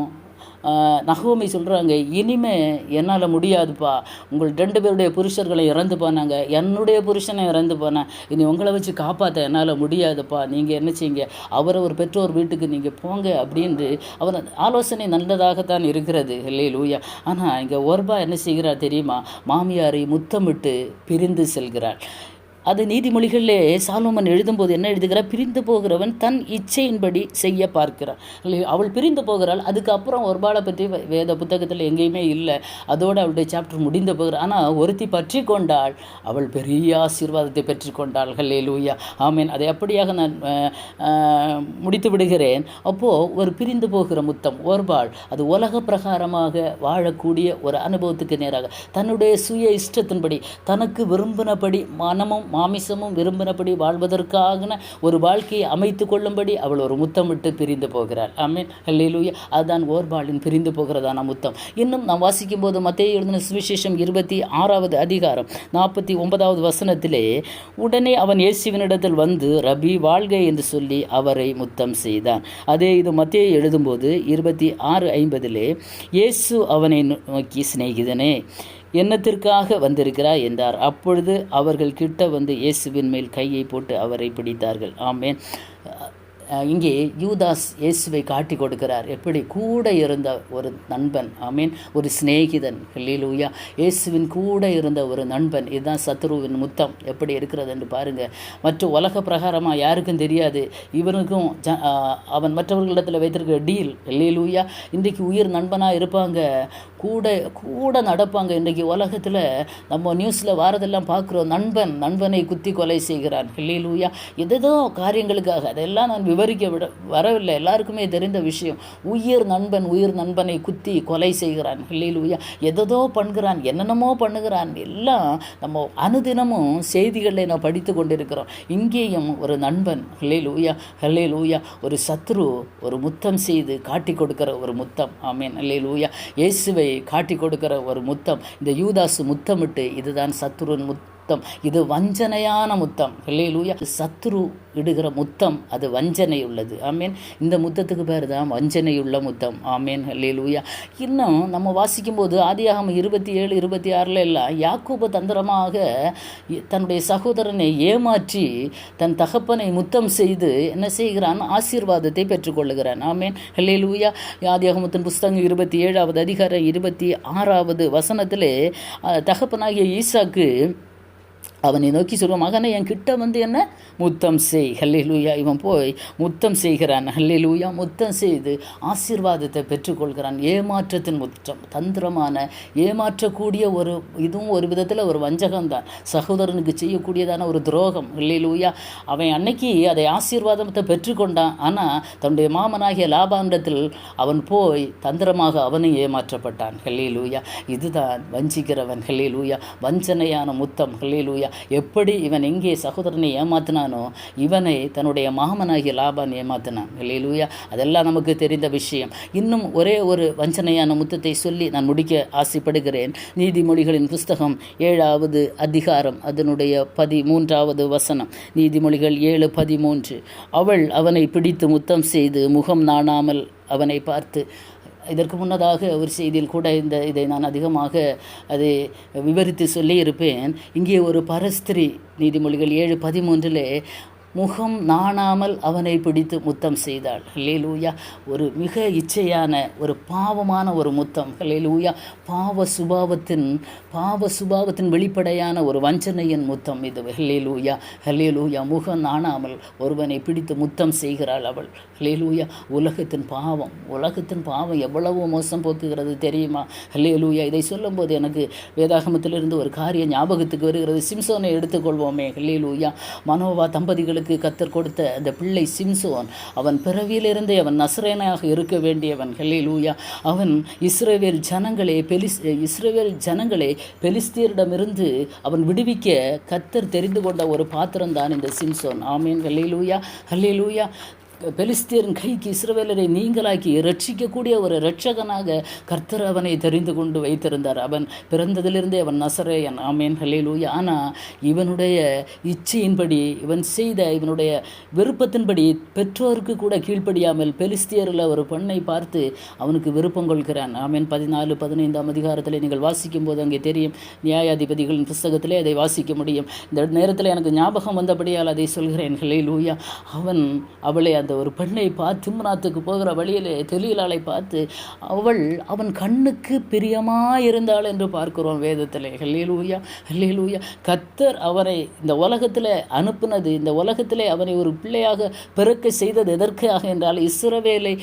நகோமி சொல்கிறாங்க, இனிமே என்னால் முடியாதுப்பா, உங்கள் 2 பேருடைய புருஷர்களை இறந்து போனாங்க, என்னுடைய புருஷனை இறந்து போனேன், இனி உங்களை வச்சு காப்பாற்ற என்னால் முடியாதுப்பா, நீங்கள் என்ன செய்யுங்க, ஒரு பெற்றோர் வீட்டுக்கு நீங்கள் போங்க அப்படின்ட்டு அவர் ஆலோசனை நல்லதாகத்தான் இருக்கிறது. ஹல்லேலூயா. ஆனால் இங்கே ஒர்பா என்ன செய்கிறார் தெரியுமா? மாமியாரை முத்தமிட்டு பிரிந்து செல்கிறார். அது நீதிமொழிகளிலே சாலோமன் எழுதும்போது என்ன எழுதுகிறார்? பிரிந்து போகிறவன் தன் இச்சையின்படி செய்ய பார்க்கிறான். அவள் பிரிந்து போகிறாள். அதுக்கப்புறம் ஒருபாளை பற்றி வேத புத்தகத்தில் எங்கேயுமே இல்லை. அதோடு அவளுடைய சாப்டர் முடிந்து போகிறாள். ஆனால் ஒருத்தி பற்றி கொண்டாள், அவள் பெரிய ஆசீர்வாதத்தை பெற்று கொண்டாள். ஹல்லேலூயா, ஆமீன். அதை அப்படியாக நான் முடித்து விடுகிறேன். அப்போது ஒரு பிரிந்து போகிற முத்தம், ஒருபாள், அது உலக பிரகாரமாக வாழக்கூடிய ஒரு அனுபவத்துக்கு நேராக தன்னுடைய சுய இஷ்டத்தின்படி தனக்கு விரும்பினபடி மனமும் மாமிசமும் விரும்பினபடி வாழ்வதற்காக ஒரு வாழ்க்கையை அமைத்து கொள்ளும்படி அவள் ஒரு முத்தமிட்டு பிரிந்து போகிறாள். ஆமீன், ஹல்லேலூயா. அதுதான் ஓர்பாளின் பிரிந்து போகிறதான முத்தம். இன்னும் நாம் வாசிக்கும் போது மத்தேயு எழுதின சுவிசேஷம் 26வது அதிகாரம் 49வது வசனத்திலே, உடனே அவன் இயேசுவினிடத்தில் வந்து, ரபி வாழ்க என்று சொல்லி அவரை முத்தம் செய்தான். அதே இது மத்தேயு எழுதும்போது 26:50 இயேசு அவனை நோக்கி, சிநேகிதனே, என்னத்திற்காக வந்திருக்கிறாய் என்றார். அப்பொழுது அவர்கள் கிட்ட வந்து இயேசுவின் மேல் கையை போட்டு அவரை பிடித்தார்கள். ஆமேன். இங்கே யூதாஸ் இயேசுவை காட்டி கொடுக்கிறார். எப்படி கூட இருந்த ஒரு நண்பன், ஆமீன், ஒரு சிநேகிதன். ஹல்லேலூயா. இயேசுவின் கூட இருந்த ஒரு நண்பன். இதுதான் சத்ருவின் முத்தம். எப்படி இருக்கிறது என்று பாருங்கள். மற்ற உலக பிரகாரமாக யாருக்கும் தெரியாது. இவனுக்கும் அவன் மற்றவர்களிடத்தில் வைத்திருக்கிற டீல். ஹல்லேலூயா. இன்றைக்கு உயிர் நண்பனாக இருப்பாங்க, கூட கூட நடப்பாங்க. இன்றைக்கி உலகத்தில் நம்ம நியூஸில் வாரதெல்லாம் பார்க்குறோம், நண்பனை குத்தி கொலை செய்கிறான். ஹல்லேலூயா. எதோ காரியங்களுக்காக, அதெல்லாம் நான் விவரிக்க வரவில்லை, எல்லாருக்குமே தெரிந்த விஷயம். உயிர் நண்பனை குத்தி கொலை செய்கிறான். ஹல்லேலூயா. எதோ பண்ணுகிறான், என்னென்னமோ பண்ணுகிறான். எல்லாம் நம்ம அனுதினமும் செய்திகளை நாம் படித்து கொண்டிருக்கிறோம். இங்கேயும் ஒரு நண்பன், ஹல்லேலூயா, ஹல்லேலூயா, ஒரு சத்ரு ஒரு முத்தம் செய்து காட்டி கொடுக்கிற ஒரு முத்தம். ஆமீன், ஹல்லேலூயா. இயேசுவை காட்டி கொடுக்கிற ஒரு முத்தம். இந்த யூதாசு முத்தமிட்டு, இதுதான் சத்ருவின் முத்தம். இது வஞ்சனையான முத்தம். ஹல்லேலூயா. சத்ரு இடுகிற முத்தம் அது வஞ்சனை உள்ளது. ஆமீன். இந்த முத்தத்துக்கு பேர் தான் வஞ்சனையுள்ள முத்தம். ஆமீன், ஹல்லேலூயா. இன்னும் நம்ம வாசிக்கும்போது ஆதியாகமம் 27-26 எல்லாம் யாக்கோபு தந்திரமாக தன்னுடைய சகோதரனை ஏமாற்றி தன் தகப்பனை முத்தம் செய்து என்ன செய்கிறான்? ஆசீர்வாதத்தை பெற்றுக்கொள்ளுகிறான். ஆமீன், ஹல்லேலூயா. ஆதியாகமத்தின் புஸ்தகம் 27வது அதிகாரம் 26வது வசனத்திலே தகப்பனாகிய ஈசாக்கு அவனை நோக்கி சொல்லுவான், மகனை என் கிட்ட வந்து என்ன முத்தம் செய். ஹல்லேலூயா. இவன் போய் முத்தம் செய்கிறான். ஹல்லேலூயா. முத்தம் செய்து ஆசீர்வாதத்தை பெற்றுக்கொள்கிறான். ஏமாற்றத்தின் முத்தம், தந்திரமான ஏமாற்றக்கூடிய இதுவும் ஒரு விதத்தில் ஒரு வஞ்சகம்தான். சகோதரனுக்கு செய்யக்கூடியதான ஒரு துரோகம். ஹல்லேலூயா. அவன் அன்னைக்கு அதை ஆசீர்வாதத்தை பெற்றுக்கொண்டான். ஆனால் தன்னுடைய மாமனாகிய லாபானிடத்தில் அவன் போய் தந்திரமாக அவனை ஏமாற்றப்பட்டான். ஹல்லேலூயா. இதுதான் வஞ்சிக்கிறவன். ஹல்லேலூயா. வஞ்சனையான முத்தம். ஹல்லேலூயா. எப்படி இவன் எங்கே சகோதரனை ஏமாத்தினானோ இவனை தன்னுடைய மாமனாகிய லாபான் ஏமாத்தினான். ஹல்லேலூயா. அதெல்லாம் நமக்கு தெரிந்த விஷயம். இன்னும் ஒரே ஒரு வஞ்சனையான முத்தத்தை சொல்லி நான் முடிக்க ஆசைப்படுகிறேன். நீதிமொழிகளின் புஸ்தகம் 7வது அதிகாரம் அதனுடைய 13வது வசனம். நீதிமொழிகள் 7:13 அவள் அவனை பிடித்து முத்தம் செய்து முகம் நாணாமல் அவனை பார்த்து. இதற்கு முன்னதாக ஒரு செய்தியில் கூட இதை நான் அதிகமாக அதை விவரித்து சொல்லியிருப்பேன். இங்கே ஒரு பரஸ்திரி, நீதிமொழிகள் 7:13 முகம் நாணாமல் அவனை பிடித்து முத்தம் செய்தாள். ஹல்லேலூயா. ஒரு மிக இச்சையான ஒரு பாவமான ஒரு முத்தம். ஹல்லேலூயா. பாவ சுபாவத்தின் வெளிப்படையான ஒரு வஞ்சனையின் முத்தம் இது. ஹல்லேலூயா. ஹல்லேலூயா. முகம் நாணாமல் ஒருவனை பிடித்து முத்தம் செய்கிறாள் அவள். ஹல்லேலூயா. உலகத்தின் பாவம் எவ்வளவோ மோசம் போக்குகிறது தெரியுமா? ஹல்லேலூயா. இதை சொல்லும்போது எனக்கு வேதாகமத்திலிருந்து ஒரு காரியம் ஞாபகத்துக்கு வருகிறது. சிம்சோனை எடுத்துக்கொள்வோமே. ஹல்லேலூயா. மனோவா தம்பதிகளுக்கு கர்த்தர் கொடுத்த அந்த பிள்ளை சிம்சோன், அவன் பிறவியிலிருந்தே அவன் நசரேனாக இருக்க வேண்டியவன். ஹல்லேலூயா. அவன் இஸ்ரவேல் ஜனங்களை பெலிஸ்தியரிடமிருந்து அவன் விடுவிக்க கர்த்தர் தெரிந்து கொண்ட ஒரு பாத்திரம் தான் இந்த சிம்சோன். ஆமேன். ஹல்லேலூயா. ஹல்லேலூயா. பெலிஸ்தியரின் கைக்கு இஸ்ரவேலரை நீங்களாக்கி ரட்சிக்கக்கூடிய ஒரு இரட்சகனாக கர்த்தர் அவனை தெரிந்து கொண்டு வைத்திருந்தார். அவன் பிறந்ததிலிருந்தே அவன் நசரேயன். ஆமேன். ஹல்லேலூயா. ஆனால் இவனுடைய இச்சையின்படி, இவனுடைய விருப்பத்தின்படி பெற்றோருக்கு கூட கீழ்ப்படியாமல் பெலிஸ்தியரில் ஒரு பெண்ணை பார்த்து அவனுக்கு விருப்பம் கொள்கிறான். ஆமேன். 14-15 அதிகாரத்தில் நீங்கள் வாசிக்கும் போது அங்கே தெரியும். நியாயாதிபதிகளின் புஸ்தகத்திலே அதை வாசிக்க முடியும். இந்த நேரத்தில் எனக்கு ஞாபகம் வந்தபடியால் அதை சொல்கிறேன். ஹல்லேலூயா. அவளை அந்த ஒரு பெண்ணை பார்த்து திம்னாத்துக்கு போகிற வழியிலே தெலீலாளை பார்த்து அவன் கண்ணுக்கு பிரியமாயிருந்தாள் என்று பார்க்கிறோம் வேதத்திலே. ஹல்லேலூயா. ஹல்லேலூயா. கர்த்தர் அவனை இந்த உலகத்தில் அனுப்புனது, இந்த உலகத்திலே அவனை ஒரு பிள்ளையாக பிறக்க செய்தது எதற்காக என்றால் இஸ்ரவேலை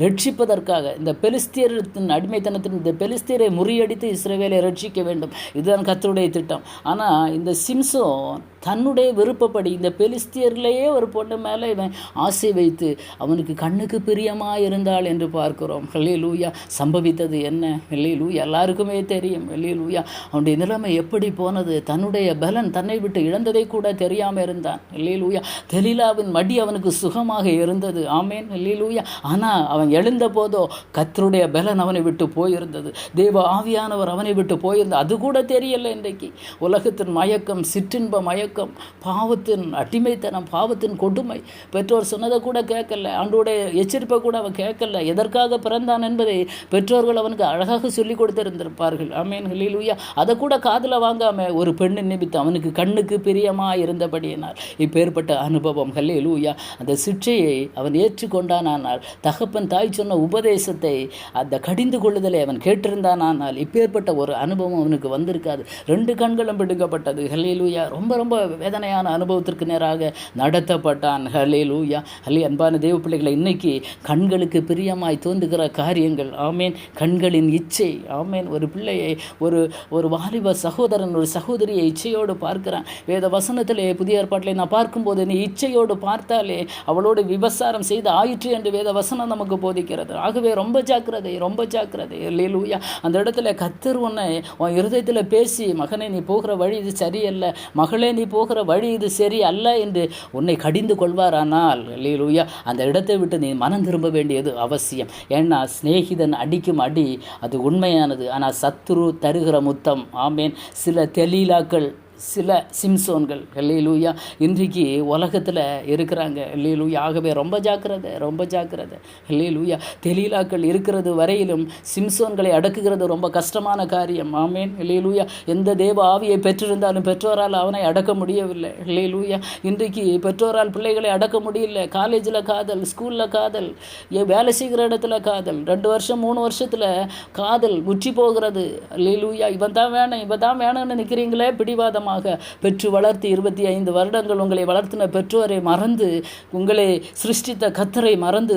ரட்சிப்பதற்காக. இந்த பெலிஸ்தியரின் அடிமைத்தனத்தின் இந்த பெலிஸ்தியரை முறியடித்து இஸ்ரவேலை ரட்சிக்க வேண்டும். இதுதான் கர்த்தருடைய திட்டம். ஆனால் இந்த சிம்சோன் தன்னுடைய விருப்பப்படி இந்த பெலிஸ்தியர்லேயே ஒரு பொண்ணு மேலே இவன் ஆசை வைத்து அவனுக்கு கண்ணுக்கு பிரியமாக இருந்தாள் என்று பார்க்கிறோம். ஹல்லேலூயா. சம்பவித்தது என்ன? ஹல்லேலூயா. எல்லாருக்குமே தெரியும். ஹல்லேலூயா. அவனுடைய நிலைமை எப்படி போனது? தன்னுடைய பலன் தன்னை விட்டு இழந்ததை கூட தெரியாமல் இருந்தான். ஹல்லேலூயா. தெலீலாவின் மடி அவனுக்கு சுகமாக இருந்தது. ஆமேன். ஹல்லேலூயா. ஆனால் அவன் எழுந்த போதோ கர்த்தருடைய பலன் அவனை விட்டு போயிருந்தது. தேவ ஆவியானவர் அவனை விட்டு போயிருந்தது. அது கூட தெரியலை. இன்றைக்கு உலகத்தின் மயக்கம், சிற்றின்ப மயக்கம், பாவத்தின் அடிமைத்தனம், பாவத்தின் கொடுமை, பெற்றோர் சொன்னதை கூட கேட்கல, ஆண்டோடைய எச்சரிப்பை கூட அவன் கேட்கல. எதற்காக பிறந்தான் என்பதை பெற்றோர்கள் அவனுக்கு அழகாக சொல்லி கொடுத்திருந்திருப்பார்கள். ஆமேன். ஹல்லேலூயா. அதை கூட காதில் வாங்காம ஒரு பெண்ணின் நிமித்தம் அவனுக்கு கண்ணுக்கு பிரியமாக இருந்தபடியினால் இப்பேற்பட்ட அனுபவம். ஹல்லேலூயா. அந்த சிற்றையை அவன் ஏற்றுக்கொண்டானால், தகப்பன் தாய் சொன்ன உபதேசத்தை, அந்த கடிந்து கொள்ளுதலை அவன் கேட்டிருந்தானால் இப்பேற்பட்ட ஒரு அனுபவம் அவனுக்கு வந்திருக்காது. 2 கண்களும் பிடுங்கப்பட்டது. ஹல்லேலூயா. ரொம்ப ரொம்ப வேதனையான அனுபவத்திற்கு நேராக நடத்தப்பட்டான். ஹல்லேலூயா. அன்பான தேவ பிள்ளைகளை, இன்னைக்கு கண்களுக்கு பிரியமாய் தோன்றுகிற காரியங்கள். ஆமேன். கண்களின் இச்சை. ஆமேன். ஒரு பிள்ளையை, ஒரு வாலிப சகோதரன் ஒரு சகோதரியை இச்சையோடு பார்க்கிறான். வேத வசனத்திலே புதிய ஏற்பாட்டிலே நான் பார்க்கும்போது, நீ இச்சையோடு பார்த்தாலே அவளோடு விபசாரம் செய்து ஆயிற்று என்று வேத வசனம் நமக்கு போதிக்கிறது. ஆகவே ரொம்ப ஜாக்கிரதை. ஹல்லேலூயா. அந்த இடத்துல கர்த்தர் உன் இருதயத்தில் பேசி, மகனே நீ போகிற வழி இது சரியல்ல, மகளே நீ போகிற வழி இது சரி அல்ல என்று உன்னை கடிந்து கொள்வாரானால், ஹல்லேலூயா, அந்த இடத்தை விட்டு நீ மனம் திரும்ப வேண்டியது அவசியம். ஏன்னா சிநேகிதன் அடிக்கும் அடி அது உண்மையானது. ஆனால் சத்துரு தருகிற முத்தம். ஆமேன். சில தெலீலாக்கள், சில சிம்சோன்கள் ஹல்லேலூயா இன்றைக்கு உலகத்தில் இருக்கிறாங்க. ஹல்லேலூயா. ஆகவே ரொம்ப ஜாக்கிரதை ஹல்லேலூயா. தெலீலாக்கள் இருக்கிறது வரையிலும் சிம்சோன்களை அடக்குகிறது ரொம்ப கஷ்டமான காரியம். ஆமேன். ஹல்லேலூயா. எந்த தேவ ஆவியை பெற்றிருந்தாலும் பெற்றோரால் அவனை அடக்க முடியவில்லை. ஹல்லேலூயா. இன்றைக்கு பெற்றோரால் பிள்ளைகளை அடக்க முடியல. காலேஜில் காதல், ஸ்கூலில் காதல், வேலை செய்கிற இடத்துல காதல், 2 வருஷம் 3 வருஷத்தில் காதல் முற்றி போகிறது. ஹல்லேலூயா. இவன் தான் வேணும்னு நிற்கிறீங்களே, பிடிவாதம் பெற்று வளர்த்து 25 வருடங்கள் உங்களை வளர்த்தின பெற்றோரை மறந்து, உங்களை சிருஷ்டித்த கர்த்தரை மறந்து,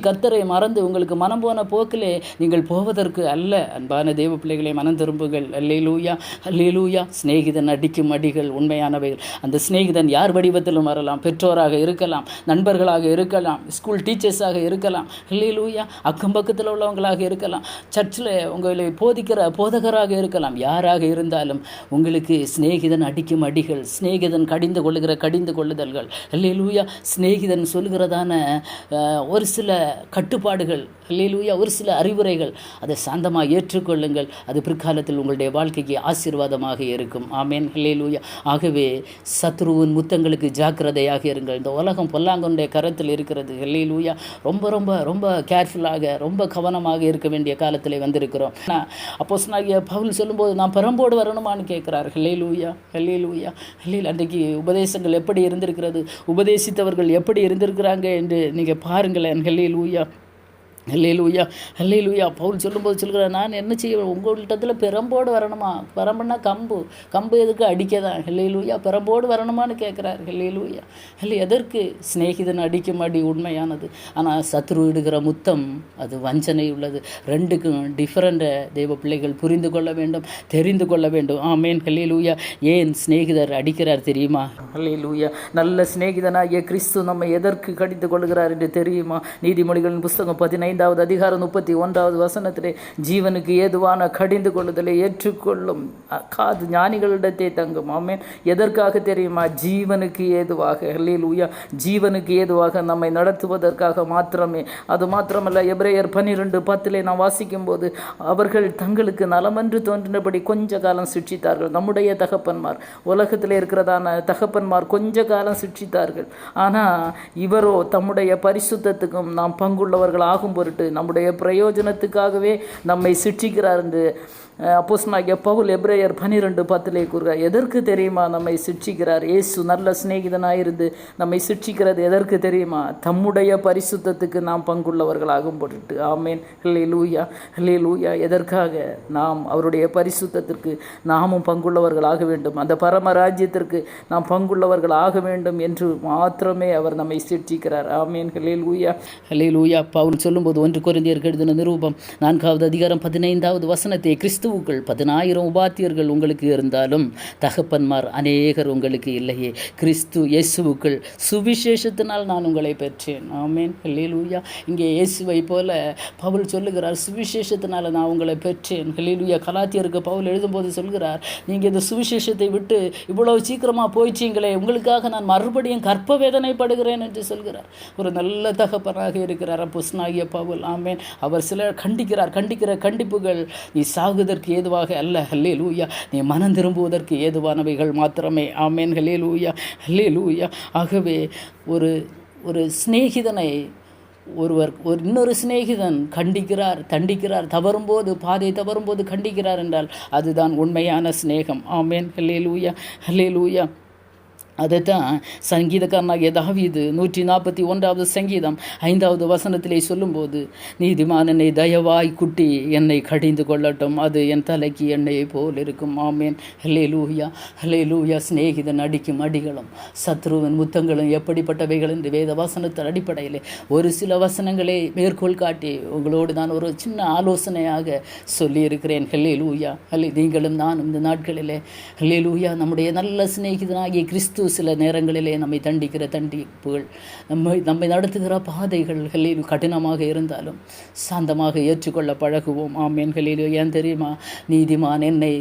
கர்த்தரை மறந்து உங்களுக்கு மனம் போன போக்கிலே நீங்கள் போவதற்கு அல்ல. அன்பான தேவ பிள்ளைகளை, மனம் திரும்புகள். அல்லேலூயா. அல்லேலூயா. சிநேகிதன் அடிக்கும் அடிகள் உண்மையானவைகள். அந்த சிநேகிதன் யார் வடிவத்திலும் வரலாம். பெற்றோராக இருக்கலாம், நண்பர்களாக இருக்கலாம், ஸ்கூல் டீச்சர்ஸாக இருக்கலாம். அல்லேலூயா. அக்கம் பக்கத்தில் உள்ளவங்களாக இருக்கலாம், சர்ச்சில் உங்களை போதிக்கிற போதகராக இருக்கலாம். யாராக இருந்தாலும் உங்களுக்கு சிநேகிதன் அடிக்கும் அடிகள், சிநேகிதன் கடிந்து கொள்ளுதல்கள். அல்லேலூயா. சிநேகிதன் சொல்கிறதான ஒரு சில கட்டுப்பாடுகள் அல்லேலூயா. ஒரு சில அறிவுரைகள், அதை சாந்தமாக ஏற்றுக்கொள்ளுங்கள். அது பிற்காலத்தில் உங்களுடைய வாழ்க்கைக்கு ஆசீர்வாதமாக இருக்கும். ஆமேன். அல்லேலூயா. ஆகவே சத்ருவின் முத்தங்களுக்கு ஜாக்கிரதையாக இருங்கள். இந்த உலகம் பொல்லாங்கனுடைய கரத்தில் இருக்கிறது. அல்லேலூயா. ரொம்ப ரொம்ப ரொம்ப கேர்ஃபுல்லாக, ரொம்ப கவனமாக இருக்க வேண்டிய காலத்தில் வந்திருக்கிறோம். அப்போஸ்தலனாகிய பவுல் சொல்லும்போது, நான் பெரம்போடு வரணுமான்னு கேட்குறார். அல்லேலூயா. அல்லேலூயா. அன்றைக்கு உபதேசங்கள் எப்படி இருந்திருக்கிறது, உபதேசித்தவர்கள் எப்படி இருந்திருக்கிறாங்க என்று நீங்கள் பாருங்களேன். அல்லேலூயா. அல்லேலூயா. அல்லேலூயா. பவுல் சொல்லும்போது சொல்கிறார், நான் என்ன செய்ய, உங்கள்கிட்டத்தில் பெரம்போடு வரணுமா? பெரம்புன்னா கம்பு எதுக்கு அடிக்க தான். அல்லேலூயா. பெரம்போடு வரணுமான்னு கேட்குறார். அல்லேலூயா. எதற்கு? சிநேகிதன் அடிக்கும் அடி உண்மையானது, ஆனால் சத்ரு இடுகிற முத்தம் அது வஞ்சனை உள்ளது. ரெண்டுக்கும் டிஃப்ரெண்ட்டை தெய்வ பிள்ளைகள் புரிந்து கொள்ள வேண்டும், தெரிந்து கொள்ள வேண்டும். ஆமேன். அல்லேலூயா. ஏன் சிநேகிதர் அடிக்கிறார் தெரியுமா? அல்லேலூயா. நல்ல சிநேகிதனாகிய கிறிஸ்து நம்மை எதற்கு கடித்து கொள்கிறார் என்று தெரியுமா? நீதிமொழிகளின் புஸ்தகம் 15 அதிகாரம் 31 வசனத்திலே, ஜீவனுக்கு ஏதுவான கடிந்து கொள்ளுதலை ஏற்றுக்கொள்ளும் காது ஞானிகளிடத்தே தங்கும். ஆமென். எதற்காக தெரியுமா? ஜீவனுக்கு ஏதுவாக. அல்லேலூயா. ஜீவனுக்கு ஏதுவாக நம்மை நடத்துவதற்காக மாத்திரமே. அது மாத்திரமல்ல, எபிரேயர் 12:10 நாம் வாசிக்கும் போது, அவர்கள் தங்களுக்கு நலமென்று தோன்றினபடி கொஞ்ச காலம் சிட்சித்தார்கள். நம்முடைய தகப்பன்மார், உலகத்தில் இருக்கிறதான தகப்பன்மார் கொஞ்ச காலம் சிட்சித்தார்கள். ஆனால் இவரோ தம்முடைய பரிசுத்தத்துக்கும் நாம் பங்குள்ளவர்கள் ஆகும் பொருட்டு நம்முடைய பிரயோஜனத்துக்காகவே நம்மை சிட்சிக்கிறார் என்று அப்போஸ்தலனாகிய பவுல் எபிரேயர் 12:10 கூறுகிறார். எதற்கு தெரியுமா நம்மை சிட்சிக்கிறார்? இயேசு நல்ல சிநேகிதனாயிருந்து நம்மை சிட்சிக்கிறது எதற்கு தெரியுமா? தம்முடைய பரிசுத்தத்துக்கு நாம் பங்குள்ளவர்களாகும் பொருட்டு. ஆமேன். அல்லேலூயா. அல்லேலூயா. எதற்காக? நாம் அவருடைய பரிசுத்தத்திற்கு நாமும் பங்குள்ளவர்களாக வேண்டும், அந்த பரமராஜ்யத்திற்கு நாம் பங்குள்ளவர்கள் ஆக வேண்டும் என்று மாத்திரமே அவர் நம்மை சிட்சிக்கிறார். ஆமேன். அல்லேலூயா. அல்லேலூயா. பவுல் சொல்லும்போது 1 கொரிந்தியருக்கு எழுதின நிருபம் 4 அதிகாரம் 15 வசனத்தை, கிறிஸ்துவுக்குள் 10,000 உபாத்தியர்கள் உங்களுக்கு இருந்தாலும் தகப்பன்மார் அநேகர் உங்களுக்கு இல்லையே. கிறிஸ்து இயேசுவுக்குள் சுவிசேஷத்தினால் நான் உங்களை பெற்றேன். ஆமேன். அல்லேலூயா. இங்கே இயேசுவை போல பவுல் சொல்லுகிறார், சுவிசேஷத்தினால் நான் உங்களை பெற்றேன். அல்லேலூயா. கலாத்தியருக்கு பவுல் எழுதும்போது சொல்கிறார், நீங்கள் இந்த சுவிசேஷத்தை விட்டு இவ்வளவு சீக்கிரமாக போயிட்டீங்களே, உங்களுக்காக நான் மறுபடியும் கற்ப வேதனைப்படுகிறேன் என்று சொல்கிறார். ஒரு நல்ல தகப்பனாக இருக்கிறார் அப்போஸ்தலனாகிய பவுல். ஆமேன். அவர் சிலர் கண்டிக்கிற கண்டிப்புகள் நீ சாகுதற்கு ஏதுவாக அல்ல. அல்லேலூயா. நீ மனம் திரும்புவதற்கு ஏதுவானவைகள் மாத்திரமே. ஆமேன். அல்லேலூயா. அல்லேலூயா. ஆகவே ஒரு சிநேகிதனை இன்னொரு சிநேகிதன் தண்டிக்கிறார், பாதை தவறும்போது கண்டிக்கிறார் என்றால் அதுதான் உண்மையான சிநேகம். ஆமேன். அல்லேலூயா. அல்லேலூயா. அதைத்தான் சங்கீதக்காரனாகிய தாவீது 141 சங்கீதம் 5 வசனத்திலே சொல்லும்போது, நீதிமான் என்னை தயவாய் குட்டி என்னை கடிந்து கொள்ளட்டும், அது என் தலைக்கு எண்ணெயை போல் இருக்கும். ஆமேன். அல்லேலூயா. அல்லேலூயா. சிநேகிதன் அடிக்கும் அடிகளும் சத்ருவின் முத்தங்களும் எப்படிப்பட்டவைகள் என்று வேத வசனத்தின் அடிப்படையில் ஒரு சில வசனங்களை மேற்கோள் காட்டி உங்களோடு நான் ஒரு சின்ன ஆலோசனையாக சொல்லியிருக்கிறேன். அல்லேலூயா. நீங்களும் நானும் இந்த நாட்களிலே அல்லேலூயா நம்முடைய நல்ல சிநேகிதனாகிய கிறிஸ்து சில நேரங்களிலே நம்மை தண்டிக்கிற தண்டிப்புகள், நம்மை நடத்துகிற பாதைகள் கடினமாக இருந்தாலும் சாந்தமாக ஏற்றுக்கொள்ள பழகுவோம். ஆமேன். ஏன் தெரியுமா? நீதிமான் என்னை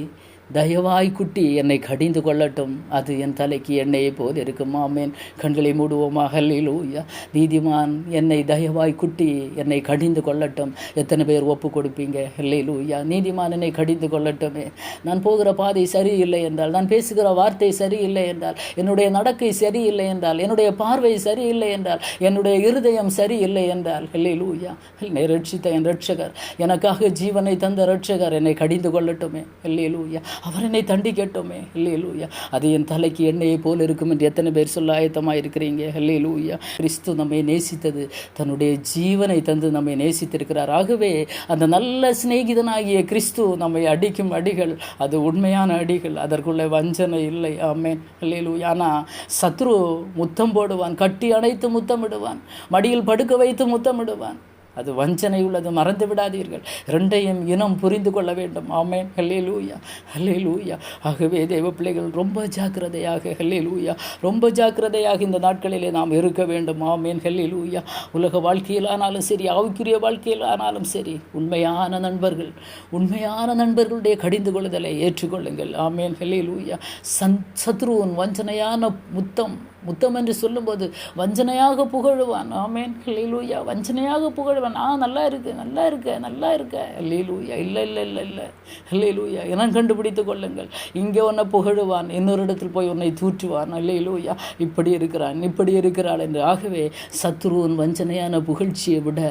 தயவாய் குட்டி என்னை கடிந்து கொள்ளட்டும், அது என் தலைக்கு எண்ணெயை போல் இருக்கும். ஆமேன். கண்களை மூடுவோமா? அல்லேலூயா. நீதிமான் என்னை தயவாய் குட்டி என்னை கடிந்து கொள்ளட்டும். எத்தனை பேர் ஒப்பு கொடுப்பீங்க? அல்லேலூயா. நீதிமான் என்னை கடிந்து கொள்ளட்டுமே. நான் போகிற பாதை சரியில்லை என்றால், நான் பேசுகிற வார்த்தை சரியில்லை என்றால், என்னுடைய நடக்கை சரியில்லை என்றால், என்னுடைய பார்வை சரியில்லை என்றால், என்னுடைய இருதயம் சரியில்லை என்றால், அல்லேலூயா. என்னை ரட்சித்த என் ரட்சகர், எனக்காக ஜீவனை தந்த ரட்சகர் என்னை கடிந்து கொள்ளட்டுமே. அல்லேலூயா. அவர் என்னை தண்டிக்கட்டுமே. அல்லேலூயா. அது என் தலைக்கு எண்ணெயை போல் இருக்கும் என்று எத்தனை பேர் சொல்ல ஆயத்தமாக இருக்கிறீங்க? அல்லேலூயா. கிறிஸ்து நம்மை நேசித்தது, தன்னுடைய ஜீவனை தந்து நம்மை நேசித்திருக்கிறார். ஆகவே அந்த நல்ல சிநேகிதனாகிய கிறிஸ்து நம்மை அடிக்கும் அடிகள் அது உண்மையான அடிகள், அதற்குள்ளே வஞ்சனை இல்லை. ஆமேன். அல்லேலூயா. ஆனால் சத்ரு முத்தம் போடுவான், கட்டி அணைத்து முத்தமிடுவான், மடியில் படுக்க வைத்து முத்தமிடுவான். அது வஞ்சனை உள்ளது, மறந்து விடாதீர்கள். ரெண்டையும் இனம் புரிந்து கொள்ள வேண்டும். ஆமேன். அல்லேலூயா. அல்லேலூயா. ஆகவே தேவ பிள்ளைகள் ரொம்ப ஜாக்கிரதையாக, அல்லேலூயா, ரொம்ப ஜாக்கிரதையாக இந்த நாட்களிலே நாம் இருக்க வேண்டும். ஆமேன். அல்லேலூயா. உலக வாழ்க்கையிலானாலும் சரி, ஆவிக்குரிய வாழ்க்கையிலானாலும் சரி, உண்மையான நண்பர்களுடைய கடிந்து கொள்ளுதலை ஏற்றுக்கொள்ளுங்கள். ஆமேன். அல்லேலூயா. சத்ருவின் வஞ்சனையான முத்தம் முத்தம் என்று சொல்லும்போது வஞ்சனையாக புகழுவான். ஆமேன். அல்லேலூயா. வஞ்சனையாக புகழுவான். நல்லா இருக்கு, நல்லா இருக்க, நல்லா இருக்க. அல்லேலூயா. இல்லை இல்லை இல்லை இல்லை. அல்லேலூயா. இனம் கண்டுபிடித்து கொள்ளுங்கள். இங்கே உன்னை புகழுவான், இன்னொரு இடத்தில் போய் உன்னை தூற்றுவான். அல்லேலூயா. இப்படி இருக்கிறான், இப்படி இருக்கிறாள் என்று. ஆகவே சத்துருவின் வஞ்சனையான புகழ்ச்சியை விட,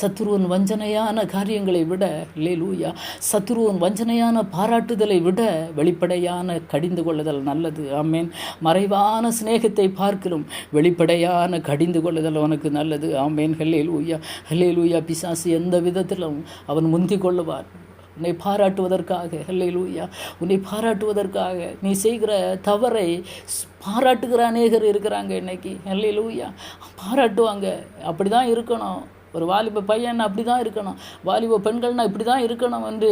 சத்துருவின் வஞ்சனையான காரியங்களை விட, அல்லேலூயா, சத்துருவின் வஞ்சனையான பாராட்டுதலை விட வெளிப்படையான கடிந்து கொள்ளுதல் நல்லது. ஆமேன். மறைவான சிநேகத்தை பார்க்கிறோம், வெளிப்படையான கடிந்து கொள்ளுதல் உனக்கு நல்லது. ஆமேன். ஹல்லேலூயா. ஹல்லேலூயா. பிசாசு எந்த விதத்திலும் அவன் முந்திக் கொள்ளுவான் உன்னை பாராட்டுவதற்காக. ஹல்லேலூயா. உன்னை பாராட்டுவதற்காக. நீ செய்கிற தவறை பாராட்டுகிற அநேகர் இருக்கிறாங்க இன்னைக்கு. ஹல்லேலூயா. பாராட்டுவாங்க. அப்படி தான் இருக்கணும். ஒரு வாலிப பையன் அப்படி தான் இருக்கணும், வாலிப பெண்கள்னா இப்படி தான் இருக்கணும் என்று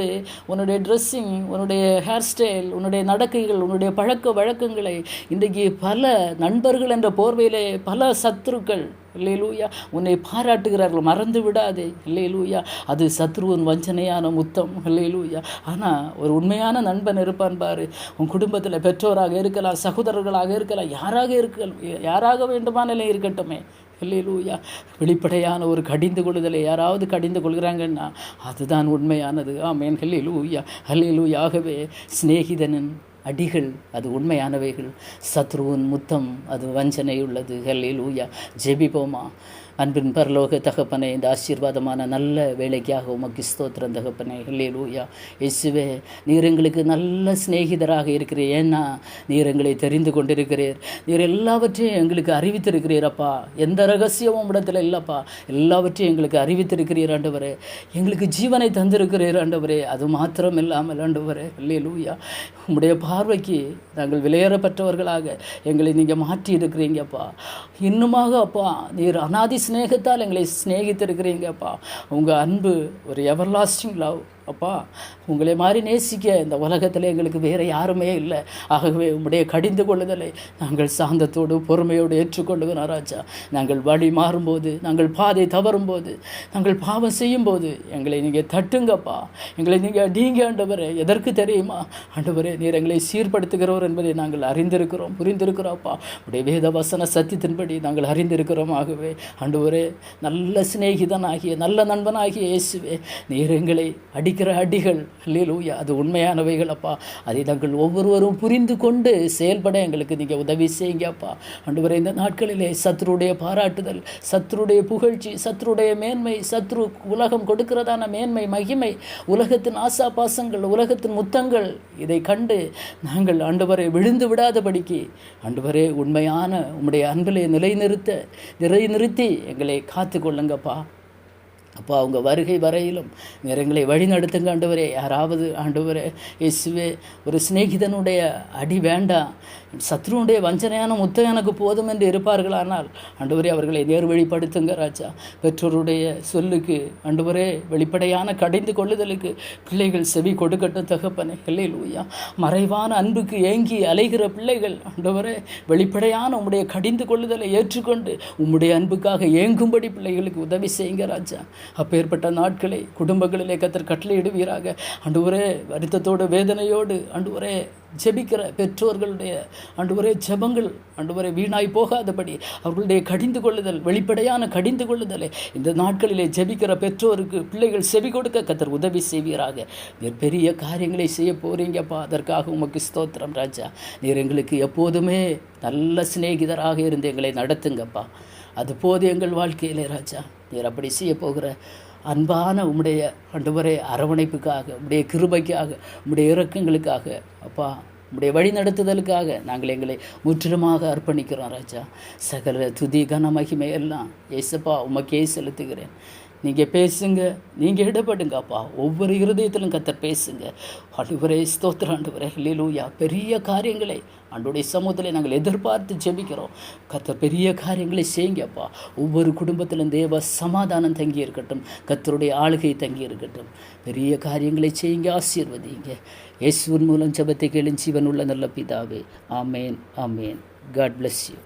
உன்னுடைய ட்ரெஸ்ஸிங், உன்னுடைய ஹேர் ஸ்டைல், உன்னுடைய நடக்கைகள், உன்னுடைய பழக்க வழக்கங்களை இன்றைக்கு பல நண்பர்கள் என்ற போர்வையிலே பல சத்துருக்கள் அல்லேலூயா உன்னை பாராட்டுகிறார்கள். மறந்து விடாதே. அல்லேலூயா. அது சத்ருவின் வஞ்சனையான முத்தம். அல்லேலூயா. ஆனால் ஒரு உண்மையான நண்பன் இருப்பான் பாரு. உன் குடும்பத்தில் பெற்றோராக இருக்கலாம், சகோதரர்களாக இருக்கலாம், யாராக வேண்டுமானாலும் இருக்கட்டுமே. அல்லேலூயா. வெளிப்படையான ஒரு கடிந்து கொள்ளுதலை யாராவது கடிந்து கொள்கிறாங்கன்னா அதுதான் உண்மையானது. ஆமேன். அல்லேலூயா. அல்லேலூயா. ஆகவே சிநேகிதனின் அடிகள் அது உண்மையானவைகள், சத்ருவின் முத்தம் அது வஞ்சனை உள்ளது. அல்லேலூயா. ஜெபிப்போமா. அன்பின் பரலோக தகப்பனே, இந்த ஆசீர்வாதமான நல்ல வேலைக்காக உமக்கு ஸ்தோத்திரம் தகப்பனே. அல்லேலூயா. இயேசுவே, நீர் எங்களுக்கு நல்ல சிநேகிதராக இருக்கிறீர். ஏன்னா நீர் எங்களை தெரிந்து கொண்டிருக்கிறீர். நீர் எல்லாவற்றையும் எங்களுக்கு அறிவித்திருக்கிறீர் அப்பா. எந்த ரகசியமும் இடத்துல இல்லைப்பா. எல்லாவற்றையும் எங்களுக்கு அறிவித்திருக்கிறீர் ஆண்டவரே. எங்களுக்கு ஜீவனை தந்திருக்கிறீர் ஆண்டவரே. அது மாத்திரம் இல்லாமல் ஆண்டவரே, அல்லேலூயா, உம்முடைய பார்வைக்கு நாங்கள் விலையேறப்பட்டவர்களாக எங்களை நீங்கள் மாற்றி இருக்கிறீங்கப்பா. இன்னுமாக அப்பா, நீர் அநாதி ஸ்நேகத்தால் எங்களை ஸ்நேகித்திருக்கிறீங்கப்பா. உங்கள் அன்பு ஒரு எவர்லாஸ்டிங் லவ் அப்பா. உங்களை மாதிரி நேசிக்க இந்த உலகத்தில் எங்களுக்கு வேறு யாருமே இல்லை. ஆகவே உம்முடைய கடிந்து கொள்ளுதலை நாங்கள் சாந்தத்தோடு பொறுமையோடு ஏற்றுக்கொள்ளுகிறோம் ராஜா. நாங்கள் வழி மாறும்போது, நாங்கள் பாதை தவறும்போது, நாங்கள் பாவம் செய்யும்போது எங்களை நீங்கள் தட்டுங்கப்பா. எங்களை நீங்கள் அடிங்க ஆண்டவரே. எதற்கு தெரியுமா ஆண்டவரே? நீர் எங்களை சீர்படுத்துகிறோர் என்பதை நாங்கள் அறிந்திருக்கிறோம், புரிந்திருக்கிறோம்ப்பா. உடைய வேத வசன சத்தியத்தின்படி நாங்கள் அறிந்திருக்கிறோம். ஆகவே ஆண்டவரே, நல்ல சிநேகிதனாகிய நல்ல நண்பனாகிய இயேசுவே, நீர் எங்களை அடிகள் அல்லேலூயா அது உண்மையானவைகள் அப்பா. அதை நாங்கள் ஒவ்வொருவரும் புரிந்து கொண்டு செயல்பட எங்களுக்கு நீங்கள் உதவி செய்யுங்கப்பா. ஆண்டவரே, இந்த நாட்களிலே சத்ருடைய பாராட்டுதல், சத்ருடைய புகழ்ச்சி, சத்ருடைய மேன்மை, சத்ரு உலகம் கொடுக்கிறதான மேன்மை, மகிமை, உலகத்தின் ஆசா பாசங்கள், உலகத்தின் முத்தங்கள், இதை கண்டு நாங்கள் ஆண்டவரை விழுந்து விடாதபடிக்கு ஆண்டவரே உண்மையான உம்முடைய அன்பிலே நிலைநிறுத்தி எங்களை காத்து கொள்ளுங்கப்பா. அப்போ அவங்க வருகை வரையிலும் எங்களை வழி நடத்துங்க ஆண்டவரே. யாராவது ஆண்டவரே இயேசுவே ஒரு சிநேகிதனுடைய அடி வேண்டாம், சத்ருனுடைய வஞ்சனையான முத்தம் எனக்கு போதும் என்று இருப்பார்களானால் ஆண்டவரே அவர்களை நேர்வழிப்படுத்துங்க ராஜா. பெற்றோருடைய சொல்லுக்கு ஆண்டவரே வெளிப்படையான கடிந்து கொள்ளுதலுக்கு பிள்ளைகள் செவி கொடுக்கட்டும் தகப்பனே. அல்லேலூயா. மறைவான அன்புக்கு ஏங்கி அலைகிற பிள்ளைகள் ஆண்டவரே வெளிப்படையான உம்முடைய கடிந்து கொள்ளுதலை ஏற்றுக்கொண்டு உம்முடைய அன்புக்காக ஏங்கும்படி பிள்ளைகளுக்கு உதவி செய்யுங்க ராஜா. அப்பேற்பட்ட நாட்களை குடும்பங்களிலே கர்த்தர் கட்டளையிடுவீராக. ஆண்டவரே, வருத்தத்தோடு வேதனையோடு ஆண்டவரே ஜெபிக்கிற பெற்றோர்களுடைய ஆண்டவரே ஜெபங்கள் ஆண்டவரே வீணாய் போகாதபடி அவர்களுடைய கடிந்து கொள்ளுதல், வெளிப்படையான கடிந்து கொள்ளுதலை இந்த நாட்களிலே ஜெபிக்கிற பெற்றோருக்கு பிள்ளைகள் செவி கொடுக்க கர்த்தர் உதவி செய்வீராக. நீர் பெரிய காரியங்களை செய்ய போறீங்கப்பா. அதற்காக உமக்கு ஸ்தோத்திரம் ராஜா. நீர் எங்களுக்கு எப்போதுமே நல்ல சிநேகிதராக இருந்து எங்களை நடத்துங்கப்பா. அது போது எங்கள் வாழ்க்கையிலே ராஜா. நீர் அப்படி செய்ய போகிற அன்பான உம்முடைய ஆண்டவரே அரவணைப்புக்காக, உம்முடைய கிருபைக்காக, உம்முடைய இரக்கங்களுக்காக அப்பா, உம்முடைய வழி நடத்துதலுக்காக நாங்கள் எங்களை முற்றிலுமாக அர்ப்பணிக்கிறோம் ராஜா. சகல துதி கன மகிமை எல்லாம் ஏசப்பா உமக்கே செலுத்துகிறேன். நீங்கள் பேசுங்க, நீங்கள் இடப்படுங்கப்பா. ஒவ்வொரு இருதயத்திலும் கர்த்தர் பேசுங்க ஆண்டவரே. ஸ்தோத்திரம் ஆண்டவரே. அல்லேலூயா. பெரிய காரியங்களை ஆண்டவருடைய சமூகத்தில் நாங்கள் எதிர்பார்த்து ஜெபிக்கிறோம். கர்த்தர் பெரிய காரியங்களை செய்யுங்கப்பா. ஒவ்வொரு குடும்பத்திலும் தேவ சமாதானம் தங்கி இருக்கட்டும், கர்த்தருடைய ஆளுகை தங்கி இருக்கட்டும். பெரிய காரியங்களை செய்யுங்க, ஆசீர்வதிங்க. இயேசுவின் மூலம் ஜெபத்தை கேளும் ஜீவனுள்ள நல்ல பிதாவே. Amen, amen. God bless you.